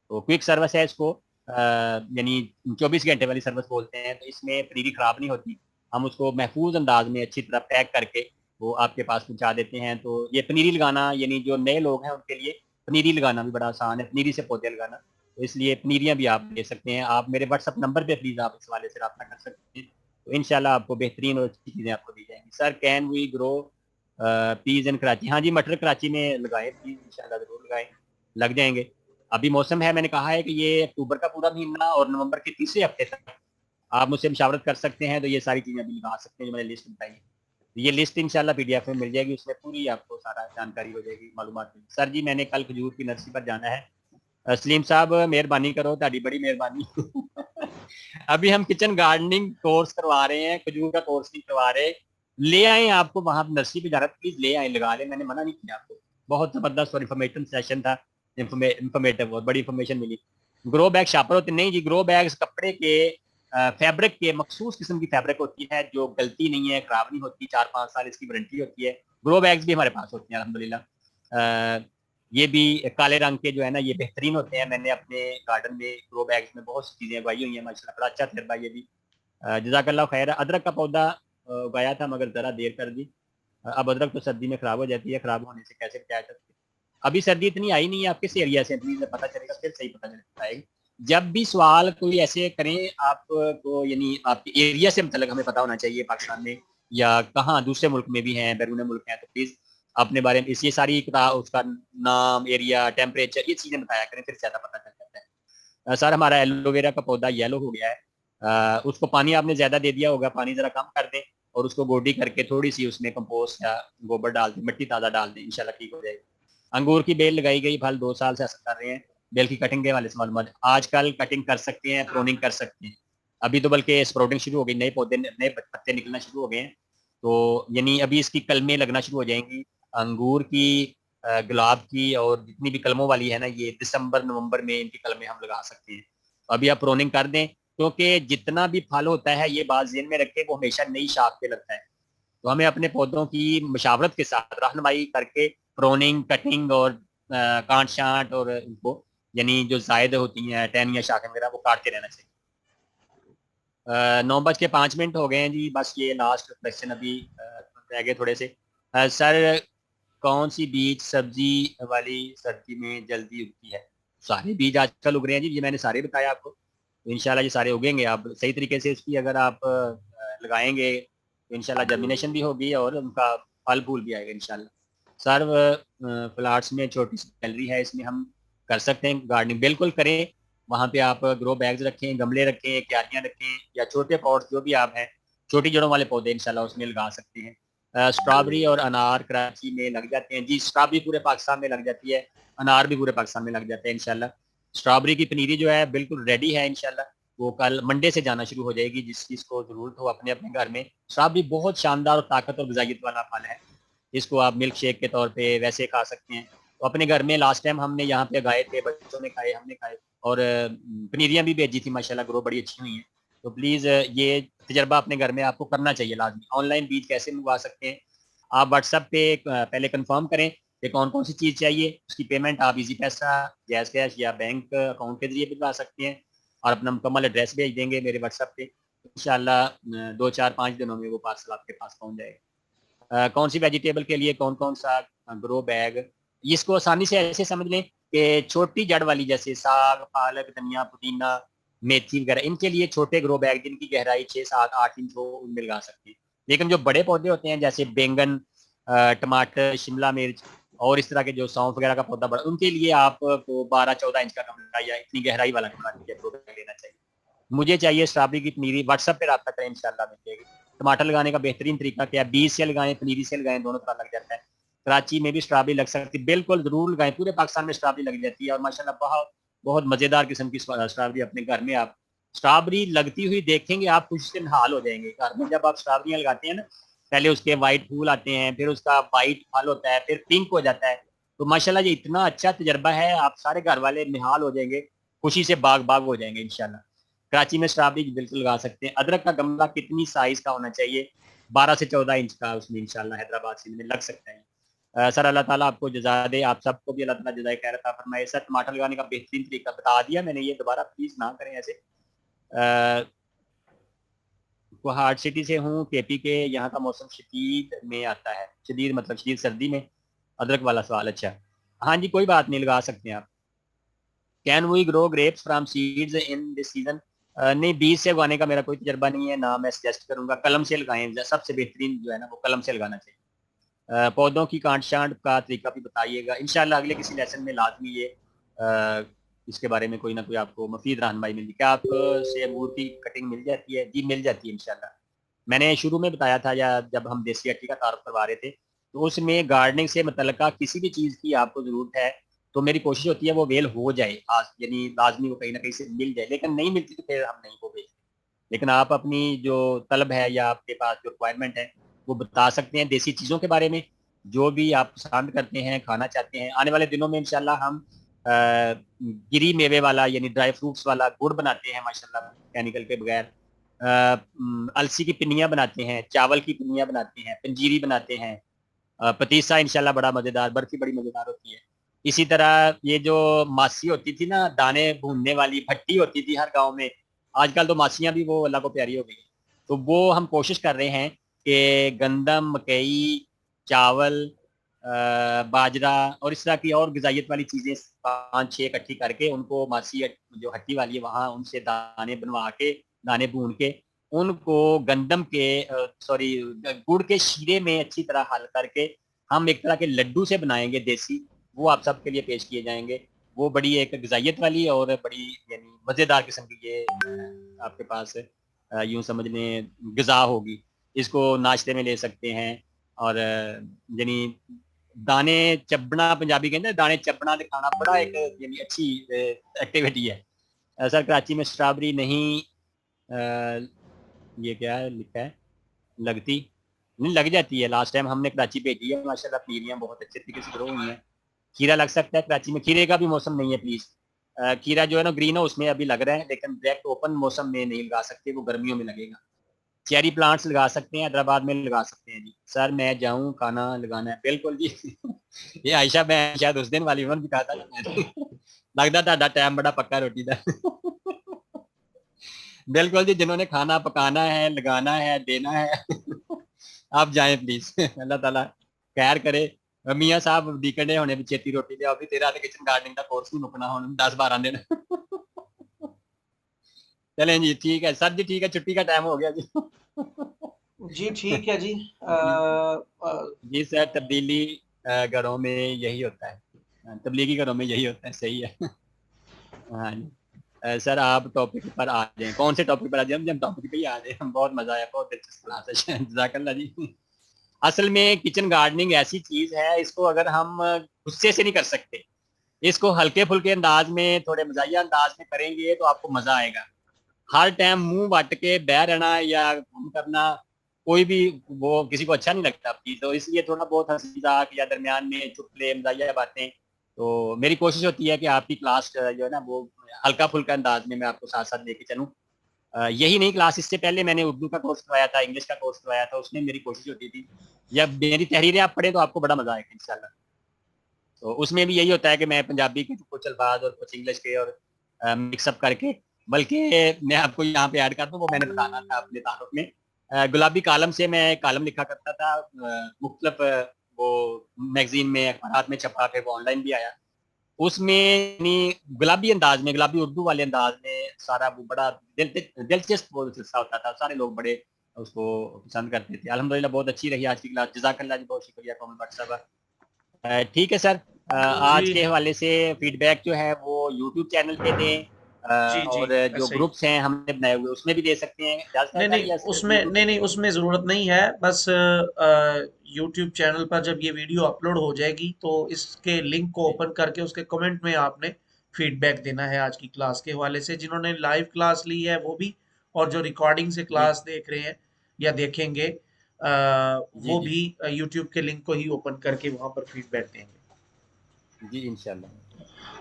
تو کوئک سروس ہے اس کو, یعنی 24 گھنٹے والی سروس بولتے ہیں. تو اس میں پنیری خراب نہیں ہوتی, ہم اس کو محفوظ انداز میں اچھی طرح پیک کر کے وہ آپ کے پاس پہنچا دیتے ہیں. تو یہ پنیری لگانا, یعنی جو نئے لوگ ہیں ان کے لیے پنیری لگانا بھی بڑا آسان ہے, پنیری سے پودے لگانا. تو اس لیے پنیریاں بھی آپ لے سکتے ہیں. آپ میرے واٹس ایپ نمبر پہ پلیز آپ اس حوالے سے رابطہ کر سکتے ہیں, تو انشاءاللہ آپ کو بہترین اور اچھی چیزیں آپ کو دی جائیں گی. سر کین وی گرو پیز ان کراچی؟ ہاں جی, مٹر کراچی میں لگائیں پلیز, انشاءاللہ ضرور لگائیں, لگ جائیں گے. ابھی موسم ہے, میں نے کہا ہے کہ یہ اکتوبر کا پورا مہینہ اور نومبر کے تیسرے ہفتے تک آپ مجھ سے مشاورت کر سکتے ہیں, تو یہ ساری چیزیں ابھی لگا سکتے ہیں جو میں نے لسٹ بتائی ہے. یہ لسٹ انشاءاللہ پی ڈی ایف میں مل جائے گی, اس میں پوری آپ کو سارا جانکاری ہو جائے گی, معلومات. سر جی میں نے کل کھجور کی نرسری پر جانا ہے. سلیم صاحب مہربانی کرو, تاری بڑی مہربانی. ابھی ہم کچن گارڈننگ کورس کروا رہے ہیں, کھجور کا کورس نہیں کروا رہے. لے آئیں, آپ کو وہاں نرسری پہ جانا, پلیز لے آئیں, لگا لیں, میں نے منع نہیں کیا آپ کو. بہت زبردست اور انفارمیٹو سیشن تھا, انفارمیٹو اور بڑی انفارمیشن ملی. گرو بیگ شاپر ہوتے نہیں جی, گرو بیگ کپڑے کے فیبرک کے, مخصوص قسم کی فیبرک ہوتی ہے جو غلطی نہیں ہے, خراب نہیں ہوتی, 4-5 سال اس کی وارنٹی ہوتی ہے. گرو بیگز بھی ہمارے پاس ہوتے ہیں الحمدللہ. یہ بھی کالے رنگ کے جو ہے نا, یہ بہترین ہوتے ہیں. میں نے اپنے گارڈن میں گرو بیگز میں بہت سی چیزیں اگائی ہوئی ہیں ماشاءاللہ, بڑا اچھا تجربہ یہ بھی. جزاک اللہ خیر. ادرک کا پودا اگایا تھا مگر ذرا دیر کر دی, اب ادرک تو سردی میں خراب ہو جاتی ہے, خراب ہونے سے کیسے بچایا جا سکتے؟ ابھی سردی اتنی آئی نہیں ہے, آپ کس ایریا سے پلیز پتہ چلے گا, پھر صحیح پتہ چلے گا. جب بھی سوال کوئی ایسے کریں آپ کو, یعنی آپ کے ایریا سے متعلق ہمیں پتہ ہونا چاہیے, پاکستان میں یا کہاں دوسرے ملک میں بھی ہیں, بیرون ملک ہیں, تو پلیز اپنے بارے میں یہ ساری اس کا نام, ایریا, ٹیمپریچر, یہ چیزیں بتایا کریں, پھر زیادہ پتہ چل جاتا ہے. سر ہمارا ایلو ویرا کا پودا یلو ہو گیا ہے, اس کو پانی آپ نے زیادہ دے دیا ہوگا, پانی ذرا کم کر دیں اور اس کو گوڈی کر کے تھوڑی سی اس میں کمپوسٹ یا گوبر ڈال دیں, مٹی تازہ ڈال دیں, انشاءاللہ ٹھیک ہو جائے گا. انگور کی بیل لگائی گئی, پھل 2 سال سے اثر کر رہے ہیں. بیل کی کٹنگ کے والے سے معلومات, آج کل کٹنگ کر سکتے ہیں, پروننگ کر سکتے ہیں. ابھی تو بلکہ اسپراؤٹنگ شروع ہو گئی, نئے پودے, نئے پتے نکلنا شروع ہو گئے ہیں. تو یعنی ابھی اس کی کلمیں لگنا شروع ہو جائیں گی, انگور کی, گلاب کی, اور جتنی بھی کلموں والی ہے نا, یہ دسمبر نومبر میں ان کی کلمیں ہم لگا سکتے ہیں. ابھی آپ پروننگ کر دیں, کیونکہ جتنا بھی پھل ہوتا ہے, یہ بات ذہن میں رکھے, وہ ہمیشہ نئی شاخ پہ لگتا ہے. تو ہمیں اپنے پودوں کی مشاورت کے ساتھ رہنمائی کر کے پروننگ, کٹنگ اور کانٹ شانٹ, اور ان کو یعنی جو زائد ہوتی ہیں ٹہنیاں, شاخیں وغیرہ, وہ کاٹتے رہنا چاہیے. 9:05 ہو گئے ہیں جی, بس یہ لاسٹ کویشچن ابھی رہ گئے تھوڑے سے. سر کون سی بیج سبزی والی سردی میں جلدی اگتی ہے؟ سارے بیج آج کل اگ رہے ہیں جی, یہ میں نے سارے بتایا آپ کو. انشاءاللہ یہ سارے اگیں گے, آپ صحیح طریقے سے اس کی اگر آپ لگائیں گے تو انشاءاللہ جرمینیشن بھی ہوگی اور ان کا پھل پھول بھی آئے گا انشاءاللہ. سر پلاٹس میں چھوٹی سی گیلری ہے, اس میں ہم کر سکتے ہیں گارڈننگ, بالکل کریں. وہاں پہ آپ گرو بیگز رکھیں, گملے رکھیں, کیاریاں رکھیں, یا چھوٹے پاٹس جو بھی آپ ہیں, چھوٹی جڑوں والے پودے انشاءاللہ اس میں لگا سکتے ہیں. اسٹرابری اور انار کراچی میں لگ جاتے ہیں جی, اسٹرابری پورے پاکستان میں لگ جاتی ہے, انار بھی پورے پاکستان میں لگ جاتے ہیں انشاءاللہ. اسٹرابری کی پنیری جو ہے بالکل ریڈی ہے انشاءاللہ, وہ کل منڈے سے جانا شروع ہو جائے گی. جس چیز کو ضرورت ہو اپنے اپنے گھر میں, اسٹرابری بہت شاندار اور طاقت اور غذائیت والا پھل ہے, اس کو آپ ملک شیک کے طور پہ ویسے کھا سکتے ہیں. تو اپنے گھر میں لاسٹ ٹائم ہم نے یہاں پہ گائے تھے, بچوں نے کھائے, ہم نے کھائے, اور پنیریاں بھی بھیجی تھی ماشاءاللہ, گرو بڑی اچھی ہوئی ہیں. تو پلیز یہ تجربہ اپنے گھر میں آپ کو کرنا چاہیے لازمی. آن لائن بیج کیسے منگوا سکتے ہیں آپ؟ واٹس ایپ پہ پہلے کنفرم کریں کہ کون کون سی چیز چاہیے, اس کی پیمنٹ آپ ایزی پیسہ, جیز کیش یا بینک اکاؤنٹ کے ذریعے بھجوا سکتے ہیں, اور اپنا مکمل ایڈریس بھیج دیں گے میرے واٹس ایپ پہ. انشاءاللہ 2-4-5 دنوں میں وہ پارسل آپ کے پاس پہنچ جائے گا. کون سی ویجیٹیبل کے لیے کون کون سا گرو بیگ, اس کو آسانی سے ایسے سمجھ لیں کہ چھوٹی جڑ والی جیسے ساگ, پالک, دھنیا, پودینہ, میتھی وغیرہ, ان کے لیے چھوٹے گرو بیگ جن کی گہرائی 6-7-8 انچ ہو, ان میں لگا سکتے ہیں. لیکن جو بڑے پودے ہوتے ہیں جیسے بینگن, ٹماٹر, شملہ مرچ اور اس طرح کے جو سونف وغیرہ کا پودا بڑا, ان کے لیے آپ کو 12-14 انچ کا کمرہ یا اتنی گہرائی والا کمرہ لینا چاہیے. مجھے چاہیے اسٹرابری کی پنیری, واٹس ایپ پہ رابطہ کریں, انشاءاللہ مل جائے گی. ٹماٹر لگانے کا بہترین طریقہ کیا ہے, بیج سے لگائیں, پنیری سے لگائیں, دونوں طرح لگ جاتا ہے. کراچی میں بھی اسٹرابری لگ سکتی, بالکل ضرور لگائیں, پورے پاکستان میں اسٹرابری لگ جاتی ہے, اور ماشاءاللہ بہت بہت مزیدار قسم کی اسٹرابری اپنے گھر میں آپ اسٹرابری لگتی ہوئی دیکھیں گے, آپ خوشی سے نہال ہو جائیں گے. گھر میں جب آپ اسٹرابریاں لگاتے ہیں نا, پہلے اس کے وائٹ پھول آتے ہیں, پھر اس کا وائٹ پھل ہوتا ہے, پھر پنک ہو جاتا ہے. تو ماشاءاللہ یہ اتنا اچھا تجربہ ہے, آپ سارے گھر والے نہال ہو جائیں گے, خوشی سے باغ باغ ہو جائیں گے انشاءاللہ. کراچی میں اسٹرابری بالکل لگا سکتے ہیں. ادرک کا گملہ کتنی سائز کا ہونا چاہیے؟ 12 سے 14 انچ کا, اس میں انشاءاللہ حیدرآباد سندھ میں لگ سکتا ہے. سر اللہ تعالیٰ آپ کو جزا دے, آپ سب کو بھی اللہ تعالیٰ جزائے خیر عطا فرمائے. سر ٹماٹر لگانے کا بہترین طریقہ بتا دیا میں نے, یہ دوبارہ پلیز نہ کریں ایسے. ہارڈ سٹی سے ہوں, کے پی کے, یہاں کا موسم شدید میں آتا ہے, شدید مطلب شدید سردی میں. ادرک والا سوال, اچھا ہاں جی کوئی بات نہیں, لگا سکتے ہیں آپ. Can we grow grapes from seeds in this season? نہیں, بیج سے اگانے کا میرا کوئی تجربہ نہیں ہے, نہ میں سجیسٹ کروں گا. قلم سے لگائیں, سب سے بہترین جو ہے نا وہ قلم سے لگانا چاہیے. پودوں کی کانٹ شانٹ کا طریقہ بھی بتائیے گا, انشاءاللہ اگلے کسی لیسن میں لازمی یہ اس کے بارے میں کوئی نہ کوئی آپ کو مفید رہنمائی مل جائے. کیا آپ سے انگور کی کٹنگ مل جاتی ہے؟ جی مل جاتی ہے انشاءاللہ. میں نے شروع میں بتایا تھا, یا جب ہم دیسی اٹی کا تعارف کروا رہے تھے, تو اس میں گارڈننگ سے متعلقہ کسی بھی چیز کی آپ کو ضرورت ہے تو میری کوشش ہوتی ہے وہ ویل ہو جائے, یعنی لازمی وہ کہیں نہ کہیں سے مل جائے. لیکن نہیں ملتی تو پھر ہم نہیں وہ بھیجتے. لیکن آپ اپنی جو طلب ہے یا آپ کے پاس جو ریکوائرمنٹ ہے وہ بتا سکتے ہیں دیسی چیزوں کے بارے میں, جو بھی آپ پسند کرتے ہیں, کھانا چاہتے ہیں. آنے والے دنوں میں انشاءاللہ ہم گری میوے والا یعنی ڈرائی فروٹس والا گڑ بناتے ہیں ماشاءاللہ کیمیکل کے بغیر. السی کی پنیاں بناتے ہیں, چاول کی پنیاں بناتے ہیں, پنجیری بناتے ہیں, پتیسا انشاءاللہ بڑا مزیدار, برفی بڑی مزیدار ہوتی ہے. اسی طرح یہ جو ماسی ہوتی تھی نا, دانے بھوننے والی بھٹی ہوتی تھی ہر گاؤں میں, آج کل تو ماسیاں بھی وہ اللہ کو پیاری ہو گئی. تو وہ ہم کوشش کر رہے ہیں کہ گندم, مکئی, چاول, باجرہ اور اس طرح کی اور غذائیت والی چیزیں 5-6 اکٹھی کر کے ان کو ماسی جو ہٹی والی ہے وہاں ان سے دانے بنوا کے, دانے بھون کے, ان کو گندم کے گڑ کے شیرے میں اچھی طرح حل کر کے ہم ایک طرح کے لڈو سے بنائیں گے دیسی, وہ آپ سب کے لیے پیش کیے جائیں گے. وہ بڑی ایک غذائیت والی اور بڑی یعنی مزیدار قسم کی یہ آپ کے پاس یوں سمجھ لیں غذا ہوگی. اس کو ناشتے میں لے سکتے ہیں. اور یعنی دانے چبنا, پنجابی کہتے ہیں دانے چبنا دکھانا, بڑا ایک یعنی اچھی ایکٹیویٹی ہے. سر کراچی میں اسٹرابری نہیں, یہ کیا ہے لکھا ہے, لگتی نہیں, لگ جاتی ہے. لاسٹ ٹائم ہم نے کراچی بھیجی ہے ماشاءاللہ, پیریاں بہت اچھے طریقے سے گرو ہوئی ہیں. کھیرا لگ سکتا ہے کراچی میں, کھیرے کا بھی موسم نہیں ہے پلیز. کھیرا جو ہے نا گرین ہاؤس میں ابھی لگ رہا ہے, لیکن ڈائریکٹ اوپن موسم میں نہیں لگا سکتے, وہ گرمیوں میں لگے گا. چیری پلانٹس لگا سکتے ہیں, حیدرآباد میں لگا سکتے ہیں. جی سر میں جاؤں کھانا لگانا ہے, بالکل جی. یہ عائشہ میں شاید اس دن والی بھی کہا تھا نا میں نے, لگتا تھا ٹائم بڑا پکا روٹی تھا. بالکل جی, جنہوں نے کھانا پکانا ہے, لگانا ہے, دینا ہے, آپ جائیں پلیز. اللہ تعالیٰ خیر کرے. میاں صاحب ڈیکنڈے ہونے بھی چھتی روٹی دے, ابھی تیرا کچن گارڈننگ کا کورس بھی مکنا ہونے 10-12 دن. چلیں جی ٹھیک ہے سر, جی ٹھیک ہے, چھٹی کا ٹائم ہو گیا جی. جی ٹھیک ہے جی. جی سر, تبدیلی گھروں میں یہی ہوتا ہے, تبلیغی گھروں میں یہی ہوتا ہے, صحیح ہے. ہاں جی سر, آپ ٹاپک پر آ جائیں. کون سے ٹاپک پر آ جائیں؟ ہم ٹاپک پہ ہی آ جائیں, بہت مزہ آیا, بہت دلچسپ کلاس ہے. جزاک اللہ جی. اصل میں کچن گارڈننگ ایسی چیز ہے, اس کو اگر ہم غصے سے نہیں کر سکتے, اس کو ہلکے پھلکے انداز میں, تھوڑے مزاحیہ انداز میں کریں گے تو آپ کو مزہ آئے گا. ہر ٹائم منہ وٹ کے بہ رہنا یا کرنا کوئی بھی وہ کسی کو اچھا نہیں لگتا. تو اس لیے تھوڑا بہت ہنسی مذاق یا درمیان میں چٹکلے مزاحیہ باتیں تو میری کوشش ہوتی ہے کہ آپ کی کلاس جو ہے نا وہ ہلکا پھلکا انداز میں آپ کو ساتھ ساتھ لے کے چلوں. یہی نہیں کلاس، اس سے پہلے میں نے اردو کا کورس کروایا تھا، انگلش کا کورس کروایا تھا، اس میں میری کوشش ہوتی تھی یا میری تحریریں آپ پڑھیں تو آپ کو بڑا مزہ آئے گا انشاءاللہ. تو اس میں بھی یہی ہوتا ہے کہ میں پنجابی کے کچھ الفاظ اور کچھ انگلش کے اور مکس اپ کر کے، بلکہ میں آپ کو یہاں پہ ایڈ کر دوں، وہ میں نے بتانا تھا اپنے تعارف میں. گلابی کالم سے میں کالم لکھا کرتا تھا، مختلف وہ میگزین میں اخبارات میں چھپا کے وہ آن لائن بھی آیا. اس میں یعنی گلابی انداز میں، گلابی اردو والے انداز میں سارا وہ بڑا دلچسپ قصہ ہوتا تھا. سارے لوگ بڑے اس کو پسند کرتے تھے. الحمدللہ بہت اچھی رہی آج کی کلاس. جزاک اللہ جی، بہت شکریہ کومل بٹ صاحبہ. ٹھیک ہے سر، جی آج کے حوالے سے فیڈ بیک جو ہے وہ یوٹیوب چینل پہ دیں، جی جی اور جو ایسے ہی. گروپس ہیں ہم نے بنائے ہوئے اس میں بھی دے سکتے ہیں. اجازت ہے نہیں سر نہیں یا اس صرف میں، یوٹیوب؟ نہیں نہیں اس میں ضرورت نہیں ہے. بس یوٹیوب چینل پر جب یہ ویڈیو اپلوڈ ہو جائے گی تو اس کے لنک کو جی اوپن کر کے اس کے کمنٹ میں آپ نے فیڈ بیک دینا ہے آج کی کلاس کے حوالے سے. جنہوں نے لائیو کلاس لی ہے وہ بھی، اور جو ریکارڈنگ سے جی کلاس دیکھ رہے ہیں یا دیکھیں گے جی وہ جی بھی یوٹیوب کے لنک کو ہی اوپن کر کے وہاں پر فیڈ بیک دیں گے. جی انشاءاللہ.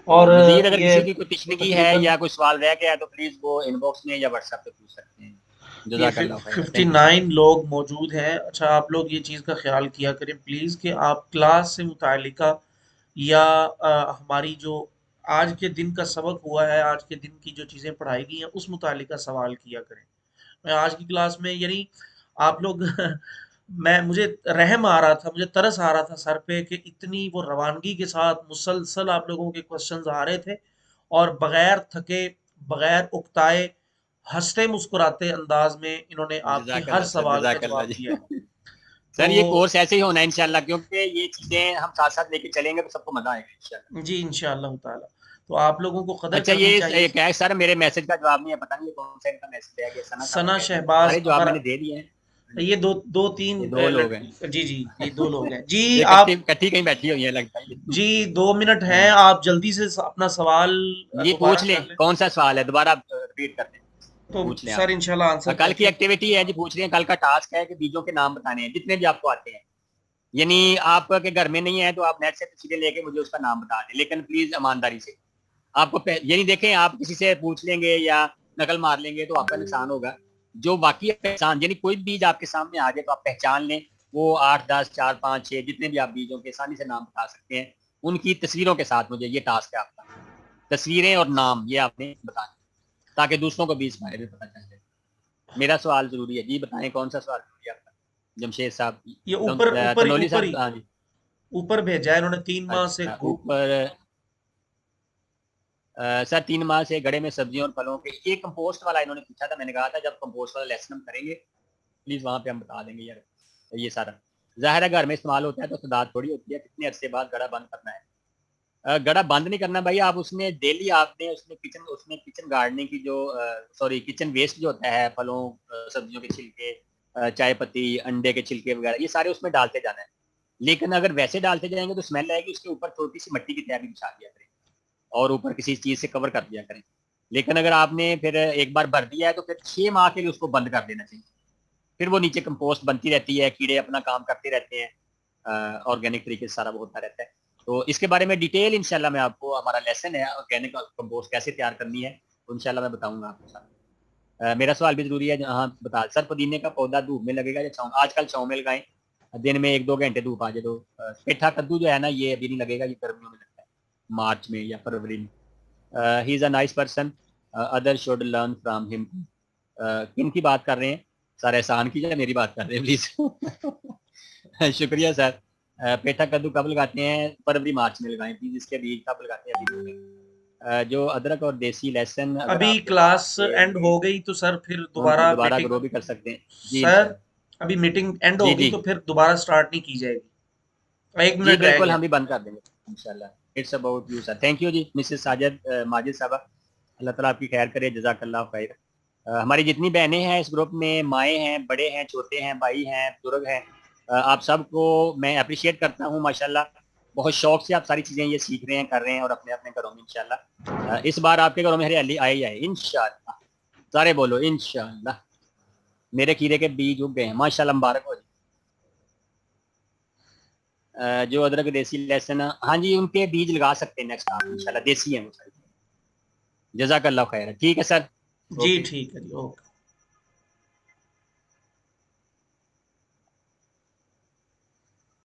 اور تو مزید اگر یہ کسی کی کوئی تشنگی ہے تقریباً یا کوئی سوال رہ گیا ہے تو پلیز وہ ان باکس میں یا واٹس ایپ پہ پوچھ سکتے ہیں. یہ جزاک اللہ خیر، fifty thank you sir. Nine لوگ موجود ہیں. اچھا آپ لوگ یہ چیز کا خیال کیا کریں پلیز کہ آپ کلاس سے متعلقہ یا ہماری جو آج کے دن کا سبق ہوا ہے، آج کے دن کی جو چیزیں پڑھائی گئی ہیں اس متعلقہ سوال کیا کریں. میں آج کی کلاس میں یعنی آپ لوگ مجھے رحم آ رہا تھا، مجھے ترس آ رہا تھا سر پہ کہ اتنی وہ روانگی کے ساتھ مسلسل آپ لوگوں کے کوشچنز آ رہے تھے، اور بغیر تھکے، بغیر اکتائے، ہنستے مسکراتے انداز میں انہوں نے آپ کے جزاک ہر اللہ سر، سوال کا جزاک اللہ جواب دیا ہے. جی. تو سر یہ کورس ایسے ہی ہونا ہے انشاءاللہ، کیونکہ یہ چیزیں ہم ساتھ ساتھ لے کے چلیں گے تو سب کو مزہ آئے گا انشاءاللہ. جی انشاءاللہ تعالی. تو آپ لوگوں کو قدر اچھا کرنی یہ چاہیے. کیا ہے سر، میرے میسج کا جواب نہیں ہے، پتہ نہیں یہ کون سا ان کا میسج ہے. یہ ثنا صاحبہ ثنا کہہ رہی ہیں شہباز سارے جواب اگر میں نے دے دیے ہیں. یہ دو تین یہ دو لوگ ہیں، لڑکی، جی جی یہ دو لوگ ہیں جی. یہ آپ کٹھی کہیں بیٹھی ہوئی ہیں لگتا ہے. جی 2 منٹ ہاں ہیں، جی، آپ جلدی سے اپنا سوال یہ دوبارہ پوچھ لیں کر لیں کون سا سوال ہے، دوبارہ رپیٹ کر دیں. تو پوچھ لیں آپ. سر انشاءاللہ آنسر کل کر کی کے. ایکٹیویٹی ہے جی، پوچھ رہے ہیں. کل کا ٹاسک ہے کہ بیجوں کے نام بتانے ہیں جتنے بھی آپ کو آتے ہیں. یعنی آپ کے گھر میں نہیں ہے تو آپ نیٹ سے تصویریں لے کے مجھے اس کا نام بتا دیں، لیکن پلیز ایمانداری سے. آپ کو یعنی دیکھیں، آپ کسی سے پوچھ لیں گے یا نقل مار لیں گے تو آپ کا نقصان ہوگا. جو باقی پہچان، یعنی کوئی بیج آپ کے سامنے آ جائے تو آپ پہچان لیں. وہ 8 10 4 5 6 جتنے بھی آپ بیجوں کے آسانی سے نام بتا سکتے ہیں، ان کی تصویروں کے ساتھ مجھے یہ ٹاسک ہے آپ کا. تصویریں اور نام یہ آپ نے بتانا تاکہ دوسروں کو بھی اس بارے میں پتہ چل جائے. میرا سوال ضروری ہے جی، بتائیں کون سا سوال ضروری ہے آپ کا. جمشید یہ اوپر صاحب، اوپر ہی تنولی اوپر ہی صاحب. ہاں جی. اوپر بھیجا ہے انہوں نے 3 ماہ سے اچھا اوپر سر 3 ماہ سے گڑے میں سبزیوں اور پھلوں کے یہ کمپوسٹ والا انہوں نے پوچھا تھا. میں نے کہا تھا جب کمپوسٹ والا لیسن ہم کریں گے پلیز وہاں پہ ہم بتا دیں گے. یار یہ سارا ظاہر ہے گھر میں استعمال ہوتا ہے تو تعداد تھوڑی ہوتی ہے. کتنے عرصے بعد گڑا بند کرنا ہے؟ گڑا بند نہیں کرنا بھائی، آپ اس میں ڈیلی آپ نے اس میں کچن گارڈننگ کی جو کچن ویسٹ جو ہوتا ہے، پھلوں سبزیوں کے چھلکے، چائے پتی، انڈے کے چھلکے وغیرہ، یہ سارے اس میں ڈالتے جانا ہے. لیکن اگر ویسے ڈالتے جائیں گے تو اسمیل آئے گی. اس کے اوپر چھوٹی سی مٹی کی تیاری بچھا دیا کریں اور اوپر کسی چیز سے کور کر دیا کریں. لیکن اگر آپ نے پھر ایک بار بھر دیا ہے تو پھر 6 ماہ کے لیے اس کو بند کر دینا چاہیے. پھر وہ نیچے کمپوسٹ بنتی رہتی ہے، کیڑے اپنا کام کرتے رہتے ہیں، آرگینک طریقے سے سارا وہ ہوتا رہتا ہے. تو اس کے بارے میں ڈیٹیل انشاءاللہ میں آپ کو، ہمارا لیسن ہے آرگینک کمپوسٹ کیسے تیار کرنی ہے، انشاءاللہ میں بتاؤں گا آپ کو ساتھ. میرا سوال بھی ضروری ہے. ہاں بتا سر، پودینے کا پودا دھوپ میں لگے گا یا چھاؤں؟ آج کل چھاؤں میں لگائیں، دن میں 1 2 گھنٹے دھوپ آ جائے تو. پیٹھا کدو جو ہے نا یہ ابھی نہیں لگے گا، یہ گرمیوں میں لگتا ہے، مارچ میں یا فروری میں. He is a nice person, other should learn from him. کن کی بات کر رہے ہیں سر؟ احسان کی یا میری بات کر رہے ہیں پلیز؟ شکریہ سر. پیٹھا کدو کب لگاتے ہیں؟ فروری مارچ میں لگائیں پلیز. اس کے بیج کب لگاتے ہیں؟ ابھی جو ادرک اور دیسی لہسن اگر ابھی آپ کے کلاس پاس ہے اینڈ ہو گئی تو سر پھر ان کو دوبارہ دوبارہ میٹنگ. گرو بھی کر سکتے ہیں جی سر انشاءاللہ. ابھی میٹنگ اینڈ جی ہو گئی جی تو پھر دوبارہ سٹارٹ نہیں کی جائے گی. ایک جی منٹ رہ بالکل، گیا. ہم بھی بند کر دیں گے انشاءاللہ. It's about you sir. Thank you ji Mrs Sajid Majid صاحبہ، اللہ تعالیٰ آپ کی خیر کرے. جزاک اللہ خیر. ہماری جتنی بہنیں ہیں اس گروپ میں، مائیں ہیں، بڑے ہیں، چھوٹے ہیں، بھائی ہیں، بزرگ ہیں، آپ سب کو میں اپریشیٹ کرتا ہوں ماشاءاللہ. بہت شوق سے آپ ساری چیزیں یہ سیکھ رہے ہیں، کر رہے ہیں، اور اپنے اپنے گھروں میں انشاءاللہ اس بار آپ کے گھروں میں ہریالی آئے ہی آئے انشاءاللہ. سارے بولو انشاءاللہ. میرے کھیرے کے بیج اگ گئے ہیں ماشاءاللہ، مبارک ہو جائے. جو ادرک دیسی لہسن، ہاں جی ان کے بیج لگا سکتے ہیں نیکسٹ آپ انشاءاللہ، دیسی ہیں وہ ساری. جزاک اللہ خیر. ٹھیک ہے سر. جی اوکے. ٹھیک ہے جی، اوکے.